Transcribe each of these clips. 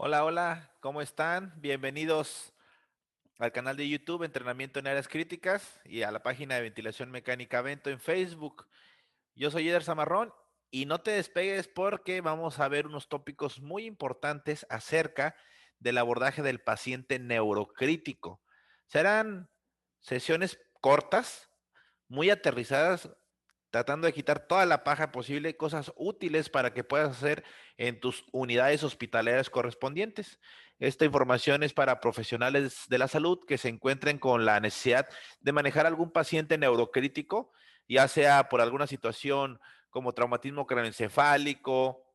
Hola, hola, ¿cómo están? Bienvenidos al canal de YouTube Entrenamiento en Áreas Críticas y a la página de Ventilación Mecánica Vento en Facebook. Yo soy Eder Zamarrón y no te despegues porque vamos a ver unos tópicos muy importantes acerca del abordaje del paciente neurocrítico. Serán sesiones cortas, muy aterrizadas, tratando de quitar toda la paja posible, cosas útiles para que puedas hacer en tus unidades hospitalarias correspondientes. Esta información es para profesionales de la salud que se encuentren con la necesidad de manejar algún paciente neurocrítico, ya sea por alguna situación como traumatismo craneoencefálico,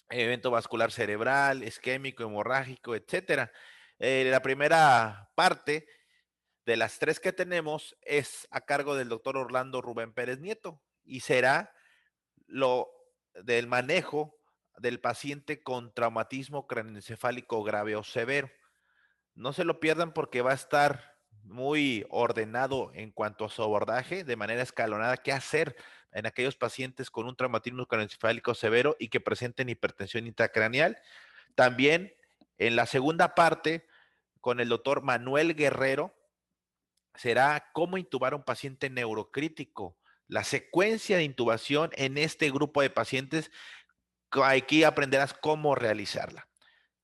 evento vascular cerebral, isquémico, hemorrágico, etcétera. La primera parte de las tres que tenemos es a cargo del doctor Orlando Rubén Pérez Nieto y será lo del manejo del paciente con traumatismo craneoencefálico grave o severo. No se lo pierdan porque va a estar muy ordenado en cuanto a su abordaje, de manera escalonada, qué hacer en aquellos pacientes con un traumatismo craneoencefálico severo y que presenten hipertensión intracraneal. También en la segunda parte, con el doctor Manuel Guerrero, será cómo intubar a un paciente neurocrítico, la secuencia de intubación en este grupo de pacientes, aquí aprenderás cómo realizarla.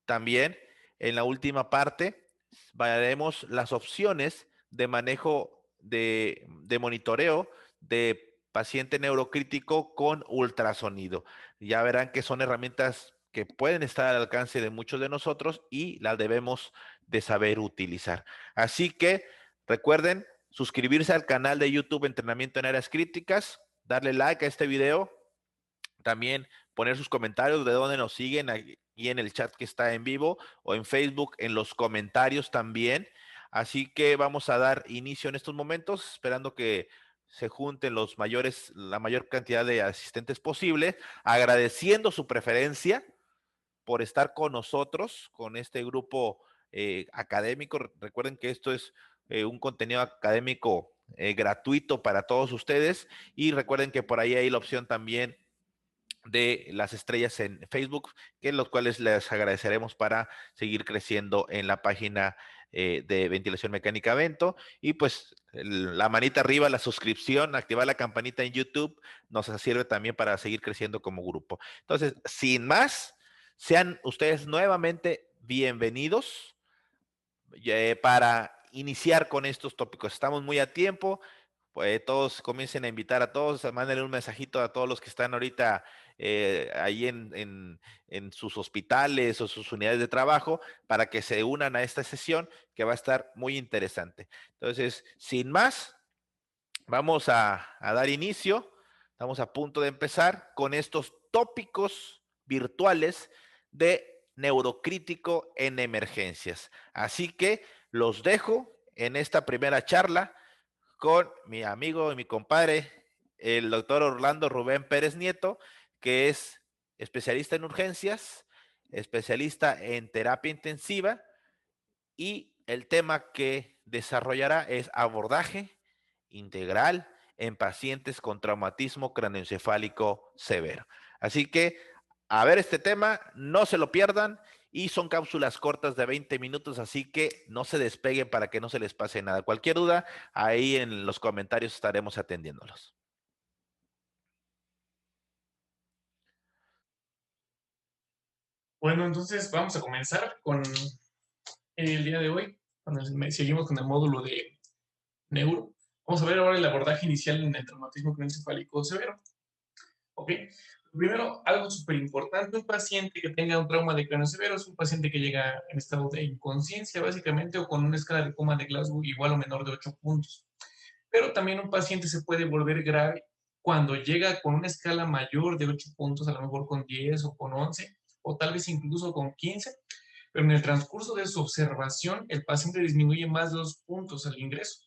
También en la última parte veremos las opciones de manejo de monitoreo de paciente neurocrítico con ultrasonido. Ya verán que son herramientas que pueden estar al alcance de muchos de nosotros y las debemos de saber utilizar. Así que recuerden suscribirse al canal de YouTube Entrenamiento en Áreas Críticas, darle like a este video, también poner sus comentarios de dónde nos siguen aquí en el chat que está en vivo o en Facebook en los comentarios también. Así que vamos a dar inicio en estos momentos, esperando que se junten la mayor cantidad de asistentes posible, agradeciendo su preferencia por estar con nosotros, con este grupo académico. Recuerden que esto es un contenido académico gratuito para todos ustedes y recuerden que por ahí hay la opción también de las estrellas en Facebook, que los cuales les agradeceremos para seguir creciendo en la página de Ventilación Mecánica Vento. Y pues la manita arriba, la suscripción, activar la campanita en YouTube, nos sirve también para seguir creciendo como grupo. Entonces, sin más, sean ustedes nuevamente bienvenidos para iniciar con estos tópicos. Estamos muy a tiempo, pues todos comiencen a invitar a todos, mándenle un mensajito a todos los que están ahorita ahí en sus hospitales o sus unidades de trabajo para que se unan a esta sesión que va a estar muy interesante. Entonces, sin más, vamos a dar inicio. Estamos a punto de empezar con estos tópicos virtuales de neurocrítico en emergencias. Así que los dejo en esta primera charla con mi amigo y mi compadre, el doctor Orlando Rubén Pérez Nieto, que es especialista en urgencias, especialista en terapia intensiva y el tema que desarrollará es abordaje integral en pacientes con traumatismo craneoencefálico severo. Así que a ver este tema, no se lo pierdan y son cápsulas cortas de 20 minutos, así que no se despeguen para que no se les pase nada. Cualquier duda, ahí en los comentarios estaremos atendiéndolos. Bueno, entonces vamos a comenzar con el día de hoy, cuando seguimos con el módulo de neuro. Vamos a ver ahora el abordaje inicial en el traumatismo craneoencefálico severo. ¿Ok? Primero, algo súper importante, un paciente que tenga un trauma de cráneo severo es un paciente que llega en estado de inconsciencia, básicamente, o con una escala de coma de Glasgow igual o menor de 8 puntos. Pero también un paciente se puede volver grave cuando llega con una escala mayor de 8 puntos, a lo mejor con 10 o con 11, o tal vez incluso con 15, pero en el transcurso de su observación, el paciente disminuye más de 2 puntos al ingreso.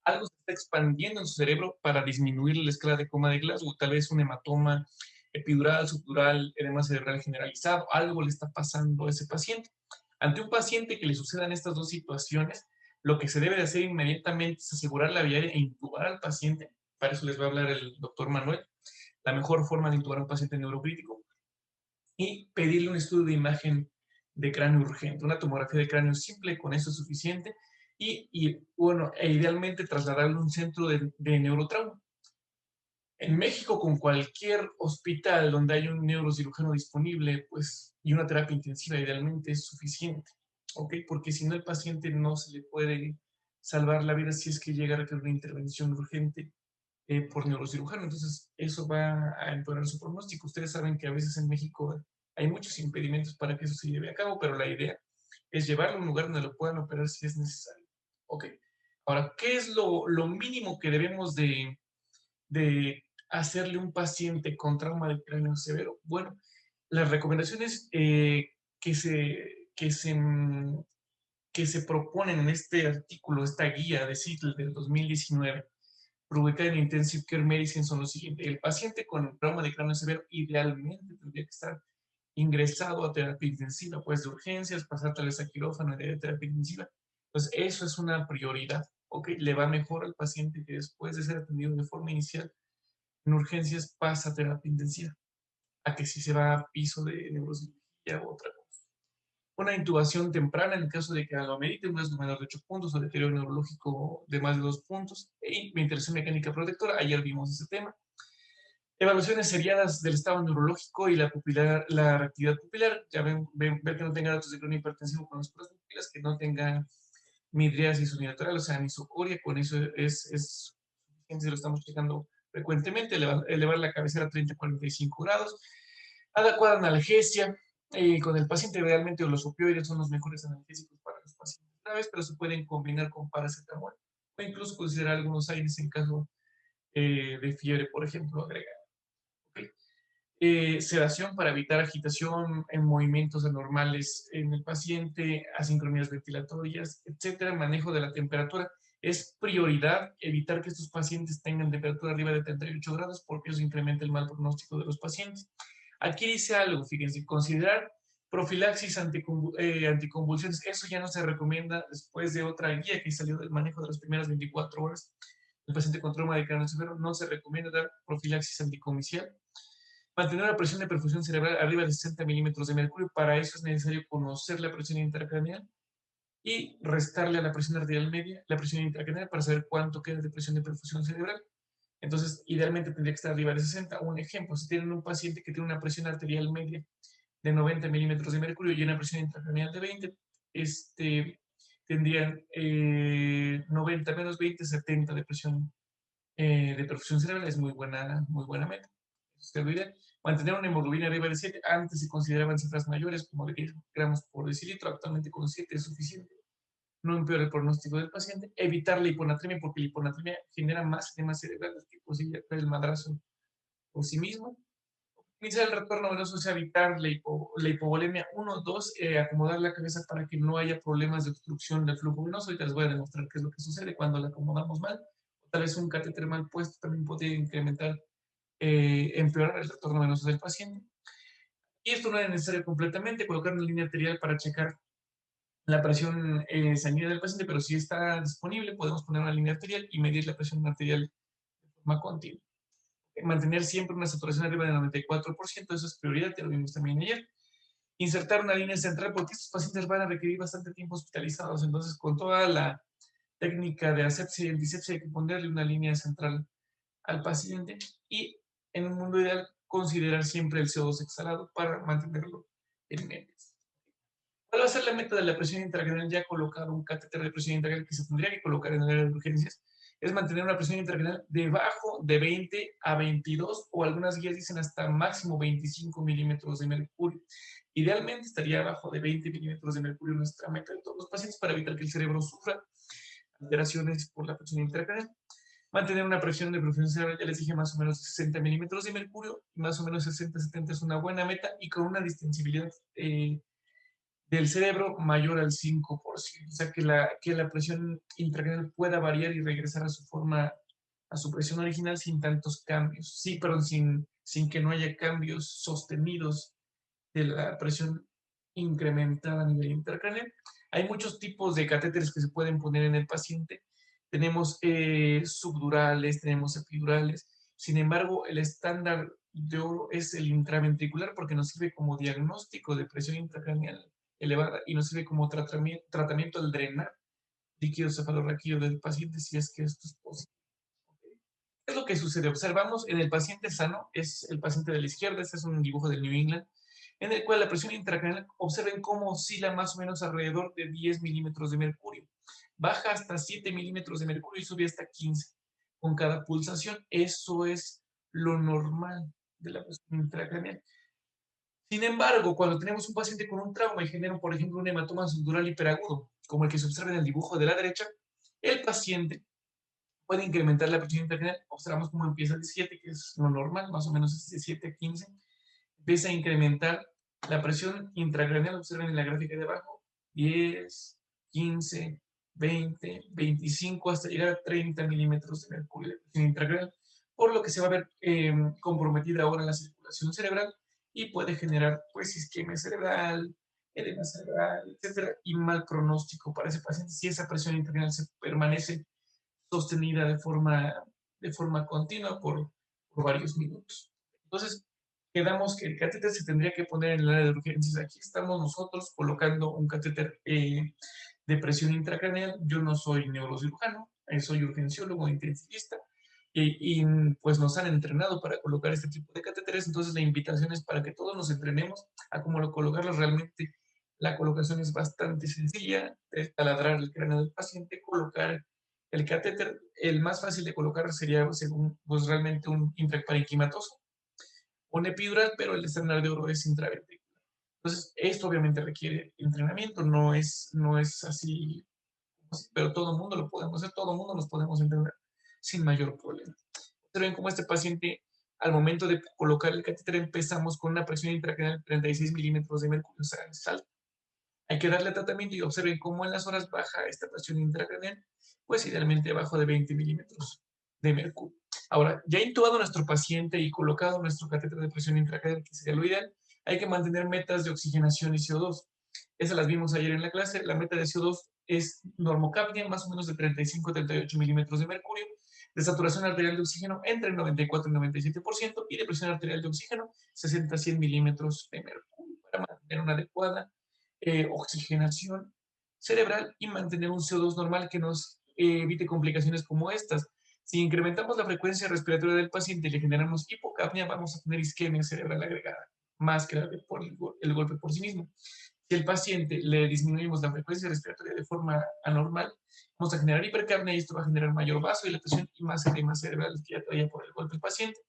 Algo se está expandiendo en su cerebro para disminuir la escala de coma de Glasgow, tal vez un hematoma epidural, subdural, edema cerebral generalizado, algo le está pasando a ese paciente. Ante un paciente que le sucedan estas dos situaciones, lo que se debe de hacer inmediatamente es asegurar la vía e intubar al paciente. Para eso les va a hablar el doctor Manuel. La mejor forma de intubar a un paciente neurocrítico y pedirle un estudio de imagen de cráneo urgente. Una tomografía de cráneo simple, con eso es suficiente. Bueno, idealmente trasladarlo a un centro de neurotrauma. En México, con cualquier hospital donde haya un neurocirujano disponible, pues, y una terapia intensiva, idealmente es suficiente, ¿ok? Porque si no, el paciente no se le puede salvar la vida si es que llega a requerir una intervención urgente por neurocirujano. Entonces, eso va a empeorar su pronóstico. Ustedes saben que a veces en México hay muchos impedimentos para que eso se lleve a cabo, pero la idea es llevarlo a un lugar donde lo puedan operar si es necesario. Ok. Ahora, ¿qué es lo mínimo que debemos de hacerle un paciente con trauma de cráneo severo? Bueno, las recomendaciones que se proponen en este artículo, esta guía de CITL del 2019, publicada en Intensive Care Medicine, son los siguientes. El paciente con trauma de cráneo severo idealmente tendría que estar ingresado a terapia intensiva, pues de urgencias, pasar tal vez a quirófano de terapia intensiva. Entonces, eso es una prioridad, ¿ok? Le va mejor al paciente que después de ser atendido de forma inicial en urgencias pasa a terapia intensiva, a que si se va a piso de neurocirugía u otra cosa. Una intubación temprana en el caso de que lo amerite, un riesgo menor de 8 puntos o deterioro neurológico de más de 2 puntos, y ventilación mecánica protectora, ayer vimos ese tema. Evaluaciones seriadas del estado neurológico y la reactividad pupilar, ya ver que no tenga datos de crónico hipertensivo con las pupilas, que no tenga midriasis unilateral, o sea, anisocoria, con eso es suficiente si lo estamos checando frecuentemente, elevar la cabecera a 30-45 grados, adecuada analgesia, con el paciente realmente los opioides son los mejores analgésicos para los pacientes graves, pero se pueden combinar con paracetamol o incluso considerar algunos aires en caso de fiebre, por ejemplo, agregada. ¿Okay? Sedación para evitar agitación en movimientos anormales en el paciente, asincronías ventilatorias, etcétera. Manejo de la temperatura. Es prioridad evitar que estos pacientes tengan temperatura arriba de 38 grados porque eso incrementa el mal pronóstico de los pacientes. Aquí dice algo, fíjense, considerar profilaxis anticonvulsiones. Eso ya no se recomienda después de otra guía que salió del manejo de las primeras 24 horas. El paciente con trauma de cráneo severo no se recomienda dar profilaxis anticomicial. Mantener la presión de perfusión cerebral arriba de 60 milímetros de mercurio. Para eso es necesario conocer la presión intracraneal y restarle a la presión arterial media la presión intracraneal para saber cuánto queda de presión de perfusión cerebral. Entonces, idealmente tendría que estar arriba de 60. Un ejemplo, si tienen un paciente que tiene una presión arterial media de 90 milímetros de mercurio y una presión intracraneal de 20, tendrían 90 menos 20, 70 de perfusión cerebral. Es muy buena meta. Eso es ideal. Mantener una hemoglobina arriba de 7, antes se consideraban cifras mayores, como de 10 gramos por decilitro, actualmente con 7 es suficiente. No empeora el pronóstico del paciente. Evitar la hiponatremia, porque la hiponatremia genera más edema cerebral, que posible el madrazo por sí mismo. Iniciar el retorno venoso, o sea, evitar la hipovolemia. 1, 2, acomodar la cabeza para que no haya problemas de obstrucción del flujo venoso. Y te les voy a demostrar qué es lo que sucede cuando la acomodamos mal. Tal vez un catéter mal puesto también puede incrementar, empeorar el retorno venoso del paciente. Y esto no es necesario completamente, colocar una línea arterial para checar la presión sanguínea del paciente, pero si está disponible, podemos poner una línea arterial y medir la presión arterial de forma continua. Mantener siempre una saturación arriba del 94%, eso es prioridad, ya lo vimos también ayer. Insertar una línea central, porque estos pacientes van a requerir bastante tiempo hospitalizados, entonces con toda la técnica de asepsia y disepsia hay que ponerle una línea central al paciente y en un mundo ideal considerar siempre el CO2 exhalado para mantenerlo en medias. ¿Cuál va a ser la meta de la presión intracraneal ya colocado un catéter de presión intracraneal que se tendría que colocar en el área de urgencias? Es mantener una presión intracraneal debajo de 20 a 22 o algunas guías dicen hasta máximo 25 milímetros de mercurio. Idealmente estaría abajo de 20 milímetros de mercurio nuestra meta de todos los pacientes para evitar que el cerebro sufra alteraciones por la presión intracraneal. Mantener una presión de perfusión cerebral, ya les dije, más o menos 60 milímetros de mercurio, más o menos 60-70 es una buena meta y con una distensibilidad del cerebro mayor al 5%. O sea, que la presión intracraneal pueda variar y regresar a su forma, a su presión original sin tantos cambios. Sí, pero sin que no haya cambios sostenidos de la presión incrementada a nivel intracraneal. Hay muchos tipos de catéteres que se pueden poner en el paciente. Tenemos subdurales, tenemos epidurales. Sin embargo, el estándar de oro es el intraventricular porque nos sirve como diagnóstico de presión intracraneal elevada y nos sirve como tratamiento al drenar líquido cefalorraquídeo del paciente si es que esto es posible. ¿Qué es lo que sucede? Observamos en el paciente sano, es el paciente de la izquierda, este es un dibujo del New England, en el cual la presión intracraneal, observen cómo oscila más o menos alrededor de 10 milímetros de mercurio. Baja hasta 7 milímetros de mercurio y sube hasta 15 con cada pulsación. Eso es lo normal de la presión intracraneal. Sin embargo, cuando tenemos un paciente con un trauma y genera, por ejemplo, un hematoma subdural hiperagudo, como el que se observa en el dibujo de la derecha, el paciente puede incrementar la presión intracraneal. Observamos cómo empieza de 7, que es lo normal, más o menos es de 7 a 15. Empieza a incrementar la presión intracraneal, observen en la gráfica de abajo, 10, 15, 20, 25, hasta llegar a 30 milímetros de mercurio de presión intracraneal, por lo que se va a ver comprometida ahora la circulación cerebral y puede generar pues isquemia cerebral, edema cerebral, etcétera, y mal pronóstico para ese paciente si esa presión intracraneal se permanece sostenida de forma continua por varios minutos. Entonces, quedamos que el catéter se tendría que poner en el área de urgencias. Aquí estamos nosotros colocando un catéter de presión intracraneal. Yo no soy neurocirujano, soy urgenciólogo intensivista y pues nos han entrenado para colocar este tipo de catéteres. Entonces, la invitación es para que todos nos entrenemos a cómo colocarlos. Realmente la colocación es bastante sencilla, es taladrar el cráneo del paciente, colocar el catéter. El más fácil de colocar sería, según, pues realmente un intraparenquimatoso, un epidural, pero el estándar de oro es intraventricular. Entonces, esto obviamente requiere entrenamiento, no es así, pero todo el mundo lo podemos hacer, todo el mundo nos podemos entrenar sin mayor problema. Ustedes ven cómo este paciente, al momento de colocar el catéter, empezamos con una presión intracraneal de 36 milímetros de mercurio, o sea, es alto. Hay que darle tratamiento y observen cómo en las horas baja esta presión intracraneal, pues idealmente abajo de 20 milímetros de mercurio. Ahora, ya intubado nuestro paciente y colocado nuestro catéter de presión intracraneal, que sería lo ideal, hay que mantener metas de oxigenación y CO2. Esas las vimos ayer en la clase. La meta de CO2 es normocapnia, más o menos de 35 a 38 milímetros de mercurio, de saturación arterial de oxígeno entre 94 y 97%, y de presión arterial de oxígeno 60 a 100 milímetros de mercurio, para mantener una adecuada oxigenación cerebral y mantener un CO2 normal que nos evite complicaciones como estas. Si incrementamos la frecuencia respiratoria del paciente y le generamos hipocapnia, vamos a tener isquemia cerebral agregada, más grave por el golpe por sí mismo. Si al paciente le disminuimos la frecuencia respiratoria de forma anormal, vamos a generar hipercapnia y esto va a generar mayor vasodilatación y más edema cerebral que ya traía por el golpe del paciente.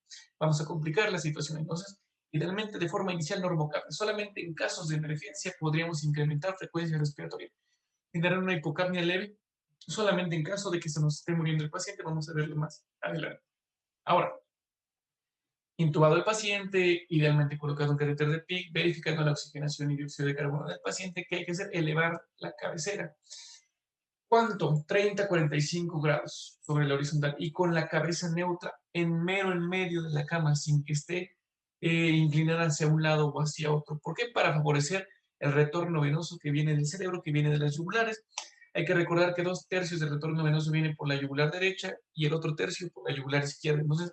Vamos a complicar la situación. Entonces, idealmente de forma inicial normocapnia. Solamente en casos de emergencia podríamos incrementar frecuencia respiratoria, generar una hipocapnia leve, solamente en caso de que se nos esté muriendo el paciente. Vamos a verlo más adelante. Ahora, intubado el paciente, idealmente colocado un catéter de PIC, verificando la oxigenación y dióxido de carbono del paciente, que hay que hacer elevar la cabecera. ¿Cuánto? 30 a 45 grados sobre la horizontal y con la cabeza neutra en medio de la cama, sin que esté inclinada hacia un lado o hacia otro. ¿Por qué? Para favorecer el retorno venoso que viene del cerebro, que viene de las yugulares. Hay que recordar que 2/3 del retorno venoso viene por la yugular derecha y el otro tercio por la yugular izquierda. Entonces,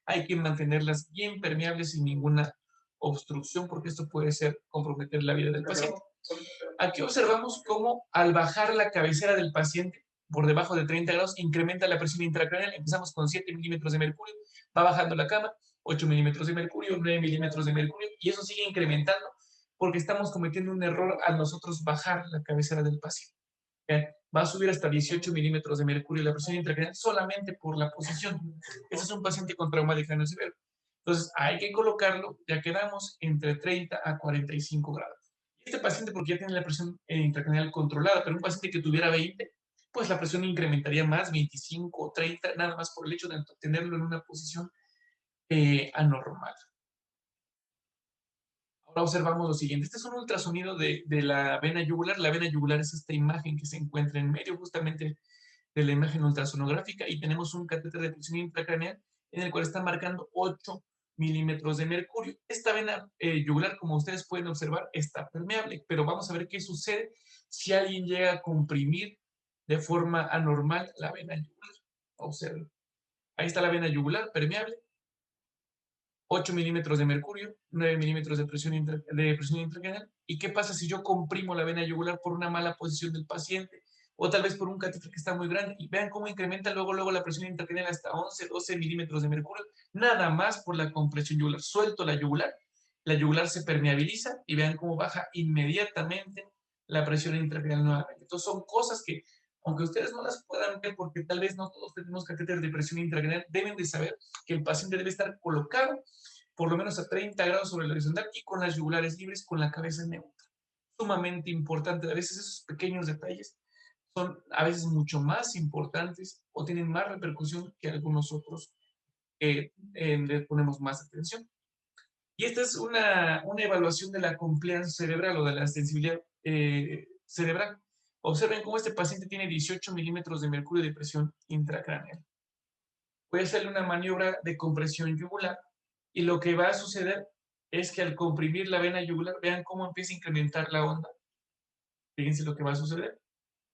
hay que mantenerlas bien permeables sin ninguna obstrucción, porque esto puede comprometer la vida del paciente. Aquí observamos cómo al bajar la cabecera del paciente por debajo de 30 grados incrementa la presión intracraneal. Empezamos con 7 milímetros de mercurio, va bajando la cama, 8 milímetros de mercurio, 9 milímetros de mercurio, y eso sigue incrementando porque estamos cometiendo un error al nosotros bajar la cabecera del paciente. Va a subir hasta 18 milímetros de mercurio la presión intracraneal solamente por la posición. Ese es un paciente con trauma de cráneo severo. Entonces, hay que colocarlo, ya quedamos, entre 30 a 45 grados. Este paciente, porque ya tiene la presión intracraneal controlada, pero un paciente que tuviera 20, pues la presión incrementaría más, 25 o 30, nada más por el hecho de tenerlo en una posición anormal. Ahora observamos lo siguiente. Este es un ultrasonido de la vena yugular. La vena yugular es esta imagen que se encuentra en medio justamente de la imagen ultrasonográfica y tenemos un catéter de presión intracraneal en el cual está marcando 8 milímetros de mercurio. Esta vena yugular, como ustedes pueden observar, está permeable, pero vamos a ver qué sucede si alguien llega a comprimir de forma anormal la vena yugular. Observen. Ahí está la vena yugular permeable. 8 milímetros de mercurio, 9 milímetros de presión intracraneal. ¿Y qué pasa si yo comprimo la vena yugular por una mala posición del paciente? O tal vez por un catéter que está muy grande. Y vean cómo incrementa luego la presión intracraneal hasta 11, 12 milímetros de mercurio. Nada más por la compresión yugular. Suelto la yugular se permeabiliza y vean cómo baja inmediatamente la presión intracraneal nuevamente. Entonces son cosas que, aunque ustedes no las puedan ver porque tal vez no todos tenemos catéteres de presión intracraneal, deben de saber que el paciente debe estar colocado por lo menos a 30 grados sobre el horizontal y con las yugulares libres, con la cabeza neutra. Sumamente importante. A veces esos pequeños detalles son a veces mucho más importantes o tienen más repercusión que algunos otros que le ponemos más atención. Y esta es una evaluación de la compliance cerebral o de la sensibilidad cerebral. Observen cómo este paciente tiene 18 milímetros de mercurio de presión intracraneal. Voy a hacerle una maniobra de compresión yugular y lo que va a suceder es que al comprimir la vena yugular, vean cómo empieza a incrementar la onda. Fíjense lo que va a suceder.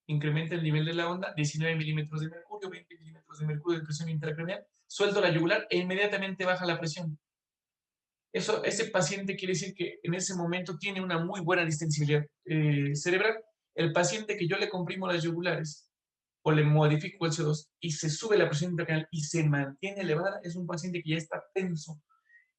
Incrementa el nivel de la onda, 19 milímetros de mercurio, 20 milímetros de mercurio de presión intracraneal, suelto la yugular e inmediatamente baja la presión. Ese paciente quiere decir que en ese momento tiene una muy buena distensibilidad cerebral. El paciente que yo le comprimo las yugulares o le modifico el CO2 y se sube la presión intracraneal y se mantiene elevada, es un paciente que ya está tenso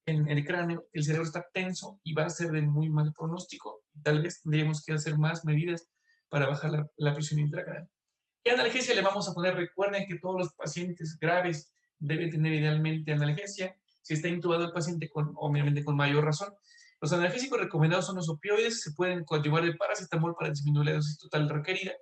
en el cráneo, el cerebro está tenso y va a ser de muy mal pronóstico. Tal vez tendríamos que hacer más medidas para bajar la presión intracraneal. ¿Qué analgesia le vamos a poner? Recuerden que todos los pacientes graves deben tener idealmente analgesia. Si está intubado el paciente, obviamente con mayor razón. Los analgésicos recomendados son los opioides, se pueden coadyuvar de paracetamol para disminuir la dosis total requerida.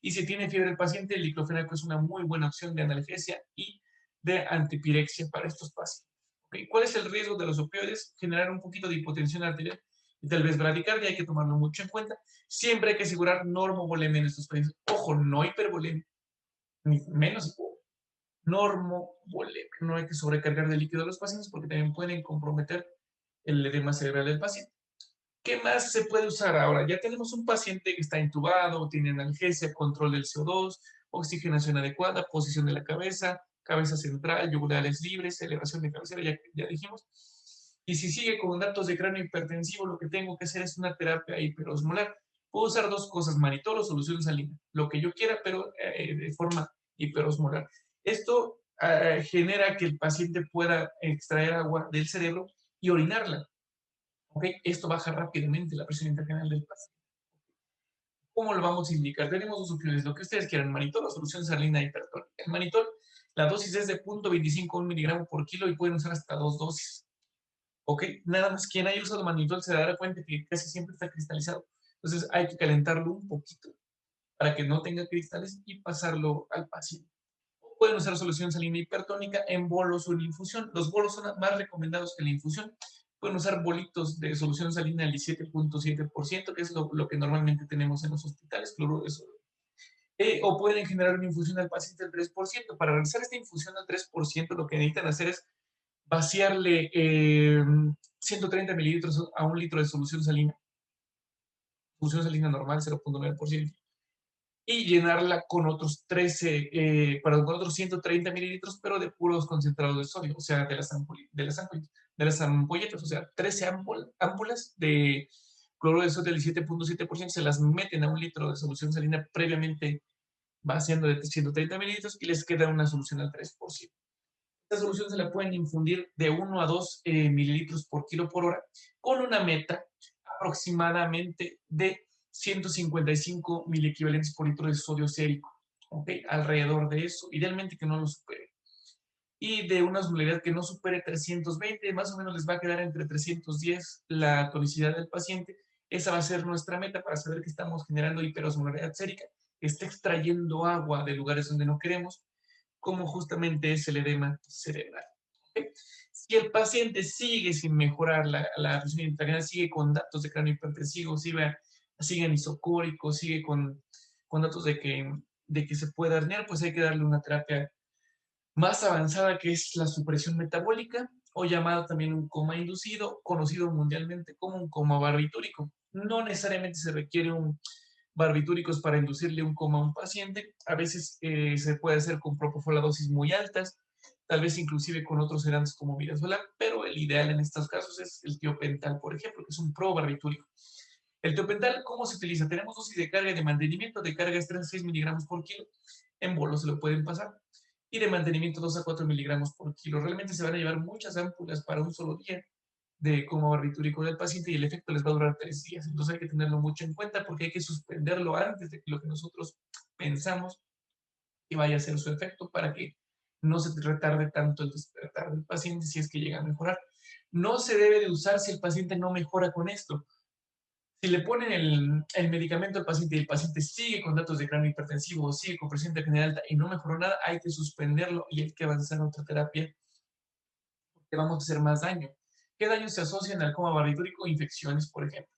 Y si tiene fiebre el paciente, el diclofenaco es una muy buena opción de analgesia y de antipirexia para estos pacientes. ¿Okay? ¿Cuál es el riesgo de los opioides? Generar un poquito de hipotensión arterial y tal vez bradicardia, hay que tomarlo mucho en cuenta. Siempre hay que asegurar normovolemia en estos pacientes. Ojo, no hipervolemia, ni menos normovolemia. No hay que sobrecargar de líquido a los pacientes porque también pueden comprometer el edema cerebral del paciente. ¿Qué más se puede usar ahora? Ya tenemos un paciente que está intubado, tiene analgesia, control del CO2, oxigenación adecuada, posición de la cabeza, cabeza central, yugulares libres, elevación de cabecera, ya dijimos. Y si sigue con datos de cráneo hipertensivo, lo que tengo que hacer es una terapia hiperosmolar. Puedo usar dos cosas, manitol o solución salina, lo que yo quiera, pero de forma hiperosmolar. Esto genera que el paciente pueda extraer agua del cerebro y orinarla. ¿Okay? Esto baja rápidamente la presión intracraneal del paciente. ¿Cómo lo vamos a indicar? Tenemos dos opciones, lo que ustedes quieran, manitol o solución salina hipertónica. El manitol, la dosis es de 0.25 a 1 miligramo por kilo y pueden usar hasta dos dosis. ¿Ok? Nada más quien haya usado manitol se dará cuenta que casi siempre está cristalizado. Entonces hay que calentarlo un poquito para que no tenga cristales y pasarlo al paciente. Pueden usar solución salina hipertónica en bolos o en infusión. Los bolos son más recomendados que la infusión. Pueden usar bolitos de solución salina al 17.7%, que es lo que normalmente tenemos en los hospitales, cloruro de sodio. O pueden generar una infusión al paciente al 3%. Para realizar esta infusión al 3%, lo que necesitan hacer es vaciarle 130 mililitros a un litro de solución salina normal, 0.9%, y llenarla con otros 130 mililitros, pero de puros concentrados de sodio, o sea, de las ampolletas, o sea, 13 ámpulas de cloruro de sodio del 7.7%, se las meten a un litro de solución salina previamente vaciando de 130 mililitros y les queda una solución al 3%. Esta solución se la pueden infundir de 1 a 2 mililitros por kilo por hora con una meta aproximadamente de 155 miliequivalentes por litro de sodio sérico. ¿Ok? Alrededor de eso, idealmente que no lo supere. Y de una osmolaridad que no supere 320, más o menos les va a quedar entre 310 la tonicidad del paciente. Esa va a ser nuestra meta para saber que estamos generando hiperosmolaridad sérica, que está extrayendo agua de lugares donde no queremos, como justamente es el edema cerebral. ¿Okay? Si el paciente sigue sin mejorar la presión intracraneal, sigue con datos de cráneo hipertensivo, sigue en isocórico, sigue con datos de que se puede herniar, pues hay que darle una terapia más avanzada, que es la supresión metabólica, o llamado también un coma inducido, conocido mundialmente como un coma barbitúrico. No necesariamente se requiere un barbitúricos para inducirle un coma a un paciente. A veces se puede hacer con propofol a dosis muy altas, tal vez inclusive con otros sedantes como midazolam, pero el ideal en estos casos es el tiopental, por ejemplo, que es un probarbitúrico. El tiopental, ¿cómo se utiliza? Tenemos dosis de carga y de mantenimiento. De carga es 3 a 6 miligramos por kilo. En bolos se lo pueden pasar. Y de mantenimiento 2 a 4 miligramos por kilo. Realmente se van a llevar muchas ámpulas para un solo día de coma barbitúrico del paciente y el efecto les va a durar 3 días. Entonces hay que tenerlo mucho en cuenta porque hay que suspenderlo antes de lo que nosotros pensamos que vaya a ser su efecto para que no se retarde tanto el despertar del paciente si es que llega a mejorar. No se debe de usar si el paciente no mejora con esto. Si le ponen el medicamento al paciente y el paciente sigue con datos de cráneo hipertensivo o sigue con presión arterial alta y no mejoró nada, hay que suspenderlo y hay que avanzar a otra terapia porque vamos a hacer más daño. ¿Qué daños se asocian al coma barbitúrico? Infecciones, por ejemplo.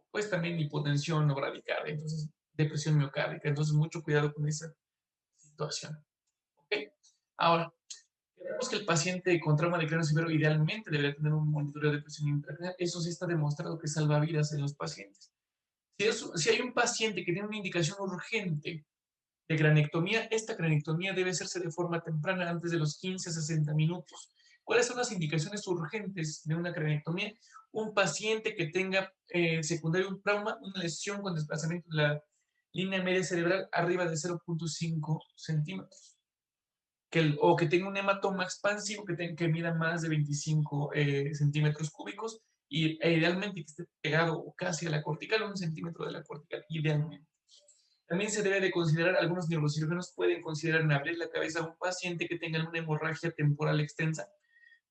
Pues también hipotensión o bradicardia, entonces depresión miocárdica. Entonces, mucho cuidado con esa situación. ¿Ok? Ahora, creemos que el paciente con trauma de cráneo severo idealmente debería tener un monitoreo de presión intracraneal. Eso sí está demostrado que salva vidas en los pacientes. Si hay un paciente que tiene una indicación urgente de cranectomía, esta cranectomía debe hacerse de forma temprana, antes de los 15 a 60 minutos. ¿Cuáles son las indicaciones urgentes de una cranectomía? Un paciente que tenga secundario un trauma, una lesión con desplazamiento de la línea media cerebral arriba de 0.5 centímetros. O que tenga un hematoma expansivo que mida más de 25 centímetros cúbicos y idealmente que esté pegado casi a la cortical, 1 centímetro de la cortical, idealmente. También se debe de considerar, algunos neurocirujanos pueden considerar en abrir la cabeza a un paciente que tenga una hemorragia temporal extensa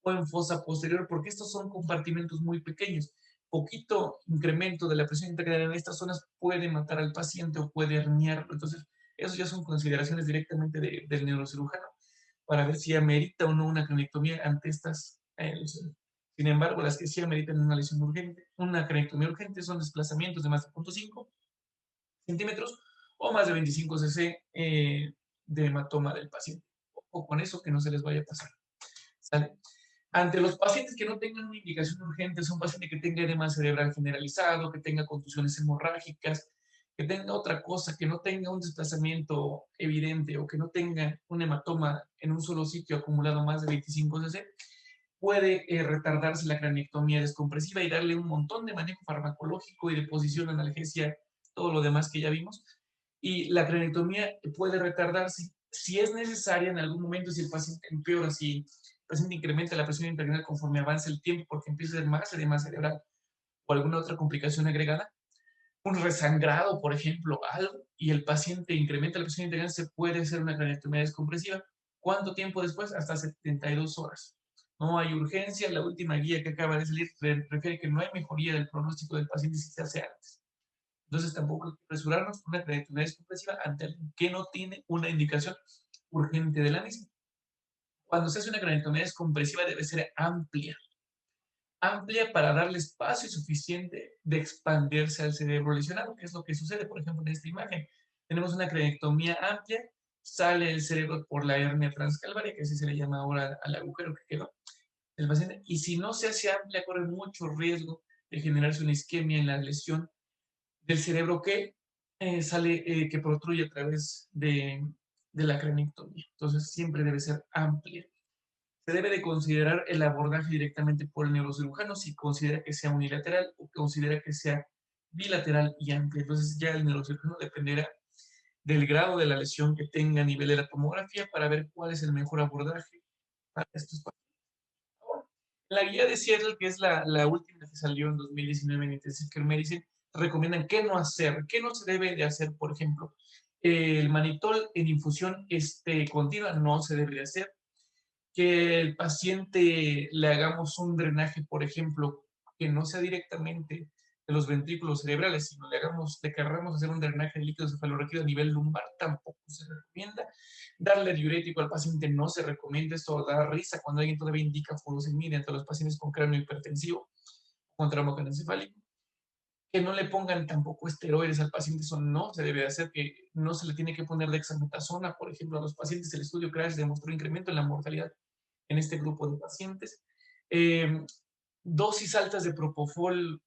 o en fosa posterior, porque estos son compartimentos muy pequeños. Poquito incremento de la presión intracraneal en estas zonas puede matar al paciente o puede herniarlo. Entonces, eso ya son consideraciones directamente del neurocirujano para ver si amerita o no una cranectomía ante estas lesiones. Sin embargo, las que sí ameritan una lesión urgente, una cranectomía urgente son desplazamientos de más de 0.5 centímetros o más de 25 cc de hematoma del paciente. O con eso que no se les vaya a pasar. ¿Sale? Ante los pacientes que no tengan una indicación urgente, es un paciente que tenga edema cerebral generalizado, que tenga contusiones hemorrágicas, que tenga otra cosa, que no tenga un desplazamiento evidente o que no tenga un hematoma en un solo sitio acumulado más de 25 cc, puede retardarse la cranectomía descompresiva y darle un montón de manejo farmacológico y de posición analgesia, todo lo demás que ya vimos. Y la cranectomía puede retardarse si es necesaria en algún momento, si el paciente empeora, si el paciente incrementa la presión intracraneal conforme avanza el tiempo porque empieza a ser más edema cerebral o alguna otra complicación agregada, un resangrado, por ejemplo, algo, y el paciente incrementa la presión intracraneal, se puede hacer una cranectomía descompresiva. ¿Cuánto tiempo después? Hasta 72 horas. No hay urgencia. La última guía que acaba de salir refiere que no hay mejoría del pronóstico del paciente si se hace antes. Entonces tampoco hay que apresurarnos con una cranectomía descompresiva ante alguien que no tiene una indicación urgente de la misma. Cuando se hace una cranectomía descompresiva debe ser amplia, amplia para darle espacio suficiente de expandirse al cerebro lesionado, que es lo que sucede, por ejemplo, en esta imagen. Tenemos una cranectomía amplia, sale el cerebro por la hernia transcalvaria, que así se le llama ahora al agujero que quedó del paciente, y si no se hace amplia, corre mucho riesgo de generarse una isquemia en la lesión del cerebro que sale, que protruye a través de la cranectomía. Entonces, siempre debe ser amplia. Se debe de considerar el abordaje directamente por el neurocirujano si considera que sea unilateral o considera que sea bilateral y amplio. Entonces ya el neurocirujano dependerá del grado de la lesión que tenga a nivel de la tomografía para ver cuál es el mejor abordaje para estos pacientes. La guía de Seattle, que es la última que salió en 2019 en Intensive Care Medicine, recomiendan qué no hacer, qué no se debe de hacer, por ejemplo. El manitol en infusión continua no se debe de hacer, que el paciente le hagamos un drenaje, por ejemplo, que no sea directamente de los ventrículos cerebrales, sino le querramos hacer un drenaje de líquido cefalorraquídeo a nivel lumbar, tampoco se recomienda. Darle diurético al paciente no se recomienda, esto da risa cuando alguien todavía indica furosemida entre los pacientes con cráneo hipertensivo, con trauma craneoencefálico. Que no le pongan tampoco esteroides al paciente, eso no se debe hacer, que no se le tiene que poner dexametasona, por ejemplo, a los pacientes. El estudio CRASH demostró incremento en la mortalidad en este grupo de pacientes. Dosis altas de propofol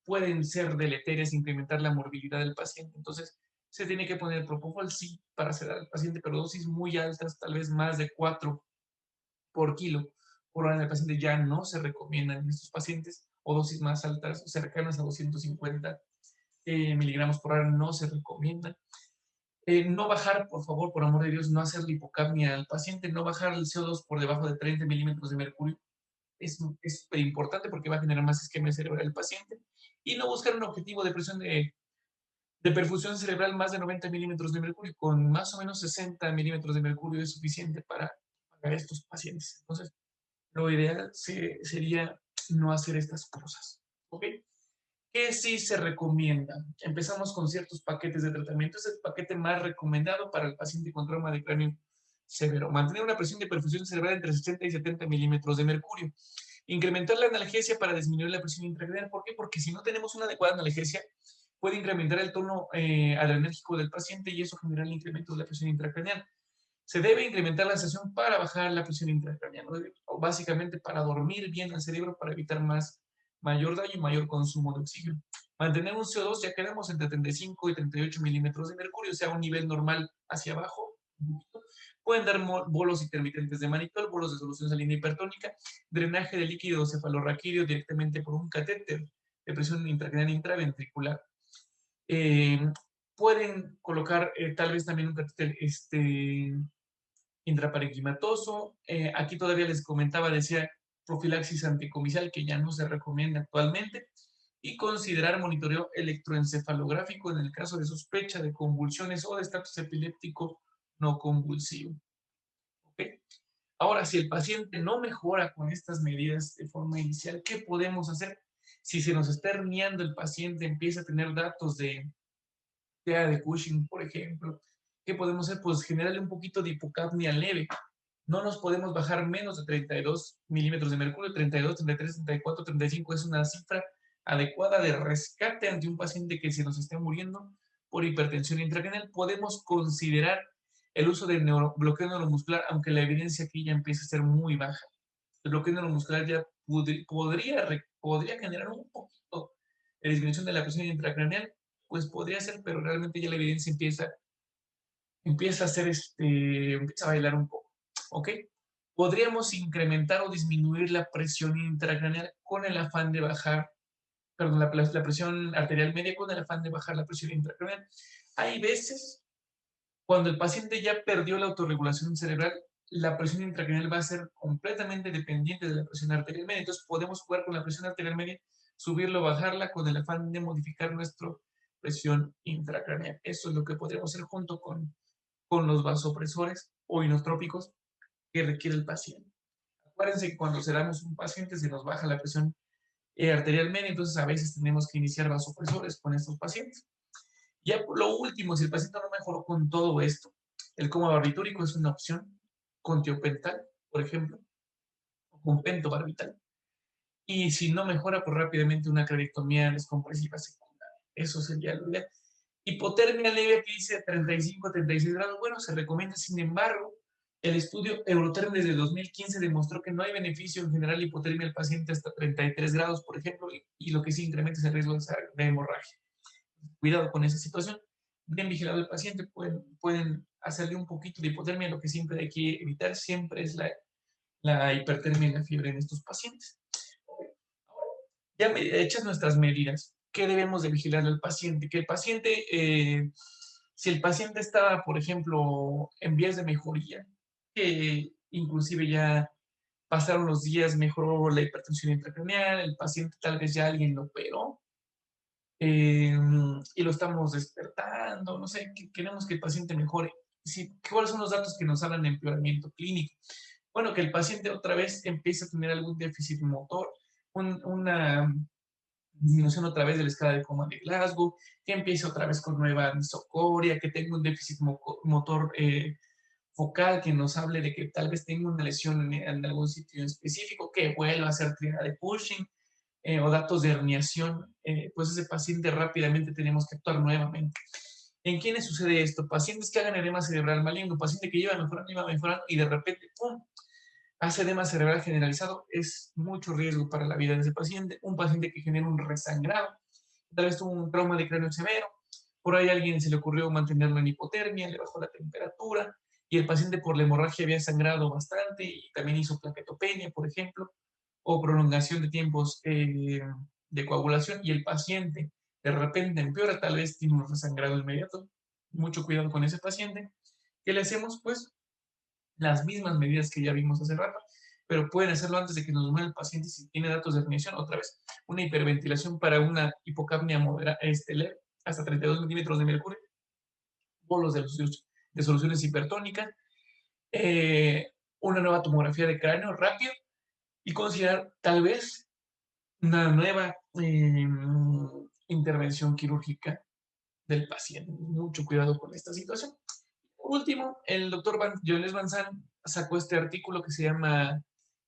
pueden ser deleterias e incrementar la morbilidad del paciente. Entonces, se tiene que poner propofol sí para hacer al paciente, pero dosis muy altas, tal vez más de 4 por kilo por hora en el paciente ya no se recomiendan en estos pacientes, o dosis más altas, cercanas a 250 miligramos por hora no se recomiendan. No bajar, por favor, por amor de Dios, no hacer hipocapnia al paciente, no bajar el CO2 por debajo de 30 milímetros de mercurio. Es súper importante porque va a generar más isquemia cerebral el paciente. Y no buscar un objetivo de presión de perfusión cerebral más de 90 milímetros de mercurio. Con más o menos 60 milímetros de mercurio es suficiente para estos pacientes. Entonces, lo ideal sería no hacer estas cosas. ¿Ok? ¿Qué sí se recomienda? Empezamos con ciertos paquetes de tratamiento. Es el paquete más recomendado para el paciente con trauma de cráneo severo. Mantener una presión de perfusión cerebral entre 60 y 70 milímetros de mercurio. Incrementar la analgesia para disminuir la presión intracraneal. ¿Por qué? Porque si no tenemos una adecuada analgesia, puede incrementar el tono adrenérgico del paciente y eso genera el incremento de la presión intracraneal. Se debe incrementar la sensación para bajar la presión intracraneal, ¿no? Básicamente para dormir bien al cerebro, para evitar mayor daño y mayor consumo de oxígeno. Mantener un CO2, ya quedamos entre 35 y 38 milímetros de mercurio, o sea, un nivel normal hacia abajo. Pueden dar bolos intermitentes de manitol, bolos de solución salina hipertónica, drenaje de líquido cefalorraquídeo directamente por un catéter de presión intracraneal intraventricular. Eh, Pueden colocar tal vez también un catéter intraparenquimatoso. Aquí todavía les comentaba, decía profilaxis anticomicial, que ya no se recomienda actualmente, y considerar monitoreo electroencefalográfico en el caso de sospecha de convulsiones o de estatus epiléptico no convulsivo. ¿Okay? Ahora, si el paciente no mejora con estas medidas de forma inicial, ¿qué podemos hacer? Si se nos está herniando el paciente, empieza a tener datos de TEA de Cushing, por ejemplo, ¿qué podemos hacer? Pues generarle un poquito de hipocapnia leve. No nos podemos bajar menos de 32 milímetros de mercurio, 32, 33, 34, 35 es una cifra adecuada de rescate ante un paciente que se nos esté muriendo por hipertensión intracraneal. Podemos considerar el uso de bloqueo neuromuscular, aunque la evidencia aquí ya empieza a ser muy baja. El bloqueo neuromuscular ya podría generar un poquito de disminución de la presión intracraneal, pues podría ser, pero realmente ya la evidencia empieza a hacer empieza a bailar un poco, ¿ok? Podríamos incrementar o disminuir la presión intracraneal con el afán de bajar, perdón, la presión arterial media con el afán de bajar la presión intracraneal. Hay veces cuando el paciente ya perdió la autorregulación cerebral, la presión intracraneal va a ser completamente dependiente de la presión arterial media. Entonces podemos jugar con la presión arterial media, subirlo, bajarla con el afán de modificar nuestra presión intracraneal. Eso es lo que podríamos hacer junto con los vasopresores o inotrópicos que requiere el paciente. Acuérdense que cuando sedamos un paciente se nos baja la presión arterial media, entonces a veces tenemos que iniciar vasopresores con estos pacientes. Ya lo último, si el paciente no mejoró con todo esto, el coma barbitúrico es una opción con tiopental, por ejemplo, o con pentobarbital. Y si no mejora, pues rápidamente una craniectomía descompresiva secundaria. Eso sería lo ideal. Hipotermia leve que dice 35 a 36 grados, bueno, se recomienda, sin embargo, el estudio Euroterm desde 2015 demostró que no hay beneficio en general hipotermia al paciente hasta 33 grados, por ejemplo, y lo que sí incrementa es el riesgo de hemorragia. Cuidado con esa situación. Bien vigilado el paciente, pueden hacerle un poquito de hipotermia, lo que siempre hay que evitar siempre es la hipertermia y la fiebre en estos pacientes. Ya hechas nuestras medidas, ¿qué debemos de vigilar al paciente? Que el paciente, si el paciente está, por ejemplo, en vías de mejoría, que inclusive ya pasaron los días, mejoró la hipertensión intracraneal, el paciente tal vez ya alguien lo operó, y lo estamos despertando, no sé, queremos que el paciente mejore. ¿Cuáles son los datos que nos hablan de empeoramiento clínico? Bueno, que el paciente otra vez empiece a tener algún déficit motor, una disminución otra vez de la escala de coma de Glasgow, que empiece otra vez con nueva misocoria, que tenga un déficit motor focal, que nos hable de que tal vez tenga una lesión en algún sitio específico, que vuelva a hacer triada de Cushing, o datos de herniación, pues ese paciente rápidamente tenemos que actuar nuevamente. ¿En quiénes sucede esto? Pacientes que hagan edema cerebral maligno, paciente que iba mejorando y de repente, ¡pum!, hace edema cerebral generalizado, es mucho riesgo para la vida de ese paciente. Un paciente que genera un resangrado, tal vez tuvo un trauma de cráneo severo, Por ahí a alguien se le ocurrió mantenerlo en hipotermia, le bajó la temperatura, y el paciente por la hemorragia había sangrado bastante y también hizo plaquetopenia, por ejemplo, o prolongación de tiempos de coagulación, y el paciente de repente empeora, tal vez tiene un resangrado inmediato. Mucho cuidado con ese paciente. ¿Qué le hacemos? Pues las mismas medidas que ya vimos hace rato, pero pueden hacerlo antes de que nos muera el paciente si tiene datos de herniación. Otra vez, una hiperventilación para una hipocapnia moderada, leve, hasta 32 milímetros de mercurio, bolos de soluciones hipertónicas, una nueva tomografía de cráneo rápido y considerar tal vez una nueva intervención quirúrgica del paciente. Mucho cuidado con esta situación. Por último, el doctor Jones Van Zandt sacó este artículo que se llama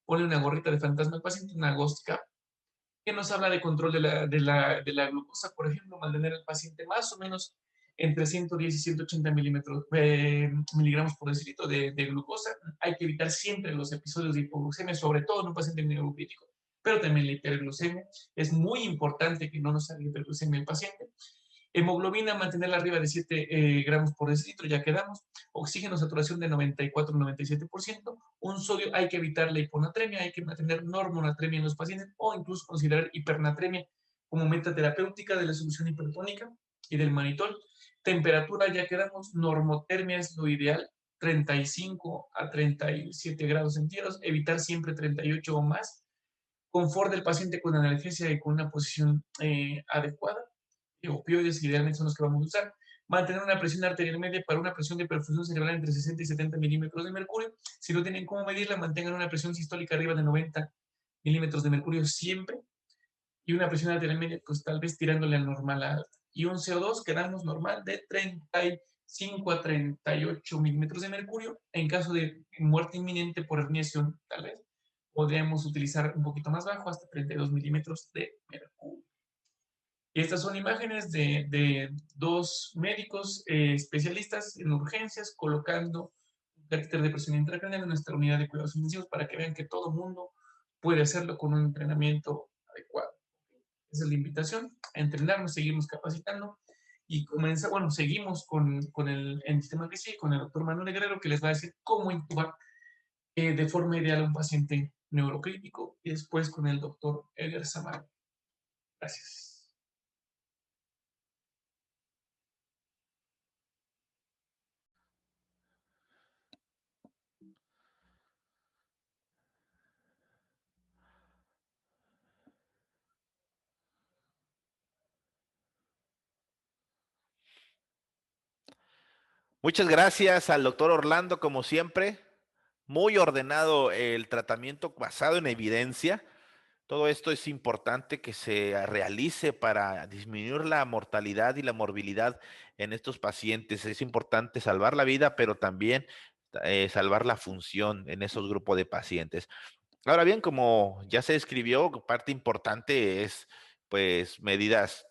Pone una gorrita de fantasma al paciente, una Ghost Cap, que nos habla de control de la glucosa, por ejemplo, mantener al paciente más o menos entre 110 y 180 miligramos por decilitro de glucosa. Hay que evitar siempre los episodios de hipoglucemia, sobre todo en un paciente neurocrítico, pero también la hiperglucemia. Es muy importante que no nos haga hiperglucemia el paciente. Hemoglobina, mantenerla arriba de 7 gramos por decilitro, ya quedamos. Oxígeno, saturación de 94-97%. Un sodio, hay que evitar la hiponatremia, hay que mantener normonatremia en los pacientes o incluso considerar hipernatremia como meta terapéutica de la solución hipertónica y del manitol. Temperatura, ya quedamos. Normotermia es lo ideal, 35 a 37 grados centígrados, evitar siempre 38 o más. Confort del paciente con analgesia y con una posición adecuada. Opioides idealmente son los que vamos a usar. Mantener una presión arterial media para una presión de perfusión cerebral entre 60 y 70 milímetros de mercurio. Si no tienen cómo medirla, mantengan una presión sistólica arriba de 90 milímetros de mercurio siempre. Y una presión arterial media, pues tal vez tirándole al normal a alta. Y un CO2 quedamos normal de 35 a 38 milímetros de mercurio. En caso de muerte inminente por herniación, tal vez podríamos utilizar un poquito más bajo, hasta 32 milímetros de mercurio. Y estas son imágenes de dos médicos especialistas en urgencias colocando un catéter de presión intracraneal en nuestra unidad de cuidados intensivos para que vean que todo mundo puede hacerlo con un entrenamiento adecuado. Esa es la invitación, a entrenarnos, seguimos capacitando y seguimos con el sistema que sigue, con el doctor Manuel Guerrero, que les va a decir cómo intubar de forma ideal a un paciente neurocrítico, y después con el doctor Edgar Samar. Gracias. Muchas gracias al doctor Orlando, como siempre. Muy ordenado el tratamiento basado en evidencia. Todo esto es importante que se realice para disminuir la mortalidad y la morbilidad en estos pacientes. Es importante salvar la vida, pero también salvar la función en esos grupos de pacientes. Ahora bien, como ya se describió, parte importante es pues medidas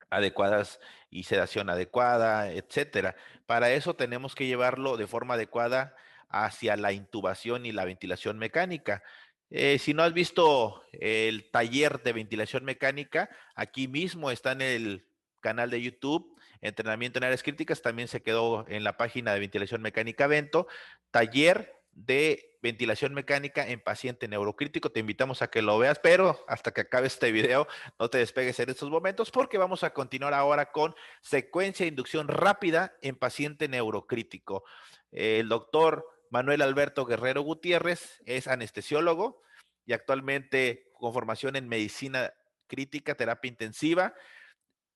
adecuadas y sedación adecuada, etcétera. Para eso tenemos que llevarlo de forma adecuada hacia la intubación y la ventilación mecánica. Si no has visto el taller de ventilación mecánica, aquí mismo está en el canal de YouTube, Entrenamiento en Áreas Críticas, también se quedó en la página de Ventilación Mecánica Vento, taller de ventilación mecánica en paciente neurocrítico. Te invitamos a que lo veas, pero hasta que acabe este video, no te despegues en estos momentos porque vamos a continuar ahora con secuencia de inducción rápida en paciente neurocrítico. El doctor Manuel Alberto Guerrero Gutiérrez es anestesiólogo y actualmente con formación en medicina crítica, terapia intensiva,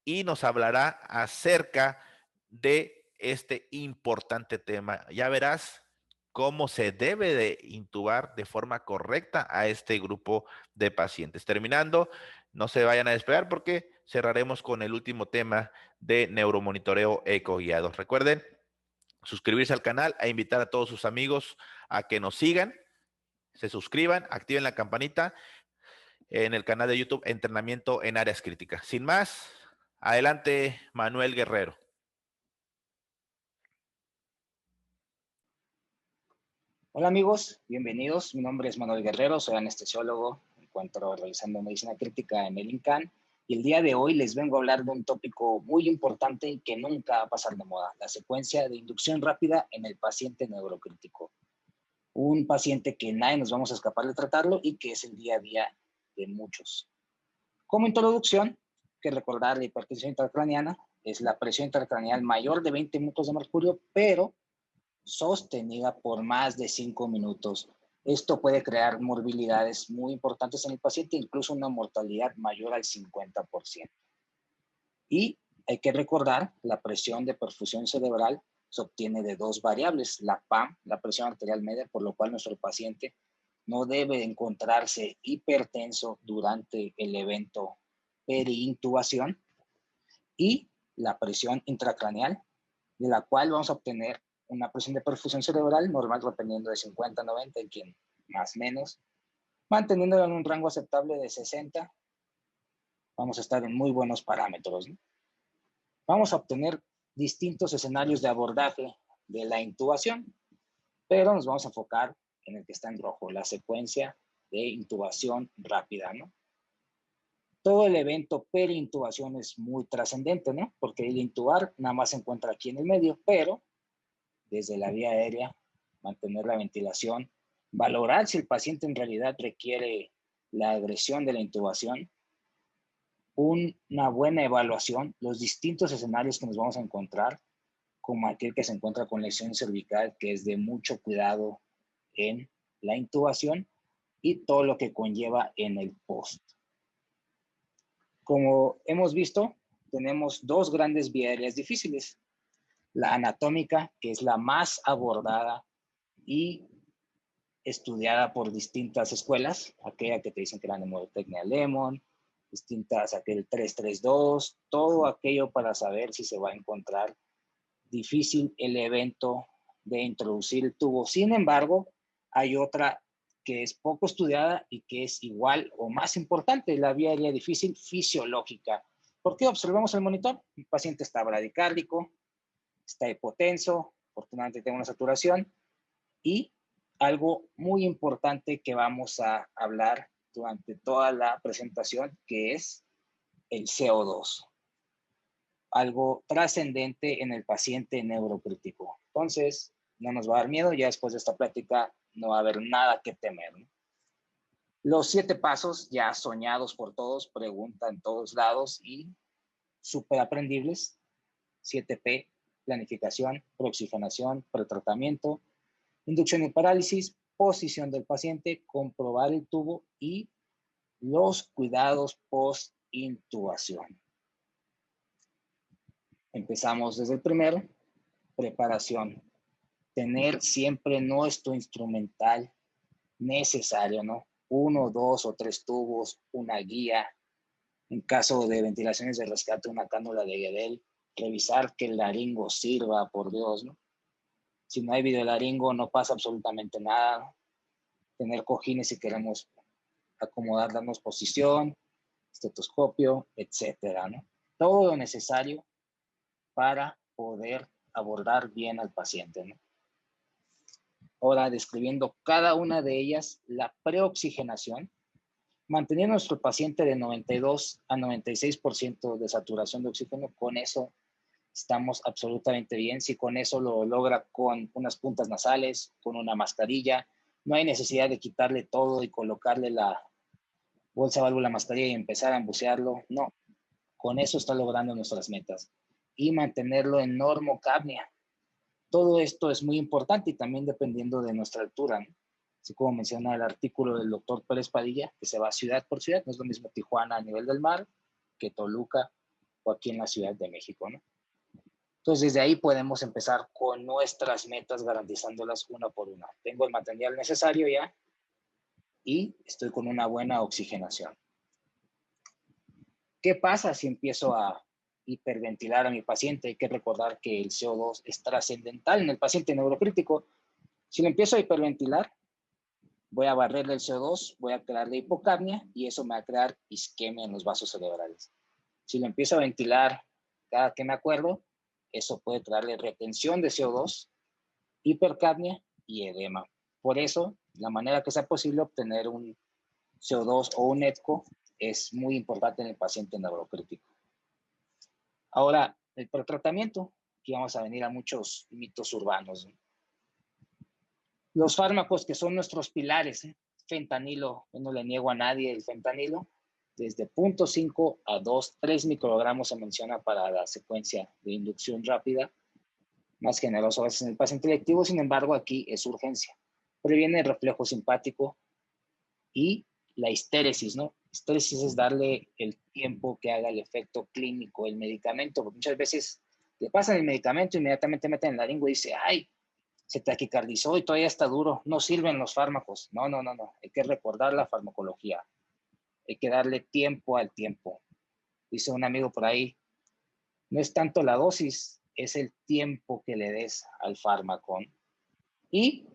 y nos hablará acerca de este importante tema. Ya verás cómo se debe de intubar de forma correcta a este grupo de pacientes. Terminando, no se vayan a despegar porque cerraremos con el último tema de neuromonitoreo ecoguiado. Recuerden suscribirse al canal e invitar a todos sus amigos a que nos sigan, se suscriban, activen la campanita en el canal de YouTube Entrenamiento en Áreas Críticas. Sin más, adelante Manuel Guerrero. Hola amigos, bienvenidos. Mi nombre es Manuel Guerrero, soy anestesiólogo. Me encuentro realizando medicina crítica en el INCAN Y el día de hoy les vengo a hablar de un tópico muy importante y que nunca va a pasar de moda, la secuencia de inducción rápida en el paciente neurocrítico. Un paciente que nadie nos vamos a escapar de tratarlo y que es el día a día de muchos. Como introducción, hay que recordar la hipertensión intracraneana es la presión intracraneal mayor de 20 minutos de mercurio, pero sostenida por más de 5 minutos. Esto puede crear morbilidades muy importantes en el paciente, incluso una mortalidad mayor al 50%. Y hay que recordar, la presión de perfusión cerebral se obtiene de dos variables, la PAM, la presión arterial media, por lo cual nuestro paciente no debe encontrarse hipertenso durante el evento periintubación, y la presión intracraneal, de la cual vamos a obtener una presión de perfusión cerebral normal dependiendo de 50 a 90, en quien más menos, manteniéndolo en un rango aceptable de 60, vamos a estar en muy buenos parámetros, ¿no? Vamos a obtener distintos escenarios de abordaje de la intubación, pero nos vamos a enfocar en el que está en rojo, la secuencia de intubación rápida, ¿no? Todo el evento perintubación es muy trascendente, ¿no? Porque el intubar nada más se encuentra aquí en el medio, pero desde la vía aérea, mantener la ventilación, valorar si el paciente en realidad requiere la agresión de la intubación, una buena evaluación, los distintos escenarios que nos vamos a encontrar, como aquel que se encuentra con lesión cervical, que es de mucho cuidado en la intubación, y todo lo que conlleva en el post. Como hemos visto, tenemos dos grandes vías aéreas difíciles. La anatómica, que es la más abordada y estudiada por distintas escuelas, aquella que te dicen que la mnemotecnia Lemon, distintas, aquel 332, todo aquello para saber si se va a encontrar difícil el evento de introducir el tubo. Sin embargo, hay otra que es poco estudiada y que es igual o más importante, la vía aérea difícil fisiológica. ¿Por qué? Observamos el monitor, el paciente está bradicárdico, está hipotenso, afortunadamente tiene una saturación, y algo muy importante que vamos a hablar durante toda la presentación, que es el CO2. Algo trascendente en el paciente neurocrítico. Entonces, no nos va a dar miedo, ya después de esta plática no va a haber nada que temer, ¿no? Los 7 pasos ya soñados por todos, preguntan en todos lados y súper aprendibles. 7P, planificación, preoxigenación, pretratamiento, inducción y parálisis, posición del paciente, comprobar el tubo y los cuidados post-intubación. Empezamos desde el primero, preparación. Tener siempre nuestro instrumental necesario, ¿no? 1, 2 o 3 tubos, una guía. En caso de ventilaciones de rescate, una cánula de Guedel. Revisar que el laringo sirva, por Dios, ¿no? Si no hay videolaringo, no pasa absolutamente nada. Tener cojines si queremos acomodar, darnos posición, estetoscopio, etcétera, ¿no? Todo lo necesario para poder abordar bien al paciente, ¿no? Ahora, describiendo cada una de ellas, la preoxigenación, manteniendo a nuestro paciente de 92 a 96% de saturación de oxígeno, con eso estamos absolutamente bien. Si con eso lo logra con unas puntas nasales, con una mascarilla, no hay necesidad de quitarle todo y colocarle la bolsa válvula mascarilla y empezar a embucearlo. No, con eso está logrando nuestras metas. Y mantenerlo en normocapnia. Todo esto es muy importante y también dependiendo de nuestra altura, ¿no? Así como menciona el artículo del doctor Pérez Padilla, que se va ciudad por ciudad, no es lo mismo Tijuana a nivel del mar que Toluca o aquí en la Ciudad de México, ¿no? Entonces, desde ahí podemos empezar con nuestras metas, garantizándolas una por una. Tengo el material necesario ya y estoy con una buena oxigenación. ¿Qué pasa si empiezo a hiperventilar a mi paciente? Hay que recordar que el CO2 es trascendental en el paciente neurocrítico. Si lo empiezo a hiperventilar, voy a barrerle el CO2, voy a crearle hipocapnia y eso me va a crear isquemia en los vasos cerebrales. Si lo empiezo a ventilar cada que me acuerdo, eso puede traerle retención de CO2, hipercapnia y edema. Por eso, la manera que sea posible obtener un CO2 o un ETCO es muy importante en el paciente neurocrítico. Ahora, el pretratamiento, aquí vamos a venir a muchos mitos urbanos, ¿no? Los fármacos que son nuestros pilares, fentanilo, yo no le niego a nadie el fentanilo, desde 0.5 a 2, 3 microgramos se menciona para la secuencia de inducción rápida, más generoso a veces en el paciente electivo, sin embargo aquí es urgencia. Previene el reflejo simpático y la histéresis, ¿no? Histéresis es darle el tiempo que haga el efecto clínico el medicamento, porque muchas veces le pasan el medicamento, inmediatamente meten en la lengua y dice, ay, se taquicardizó y todavía está duro, no sirven los fármacos. No, hay que recordar la farmacología, hay que darle tiempo al tiempo. Dice un amigo por ahí, no es tanto la dosis, es el tiempo que le des al fármaco. Y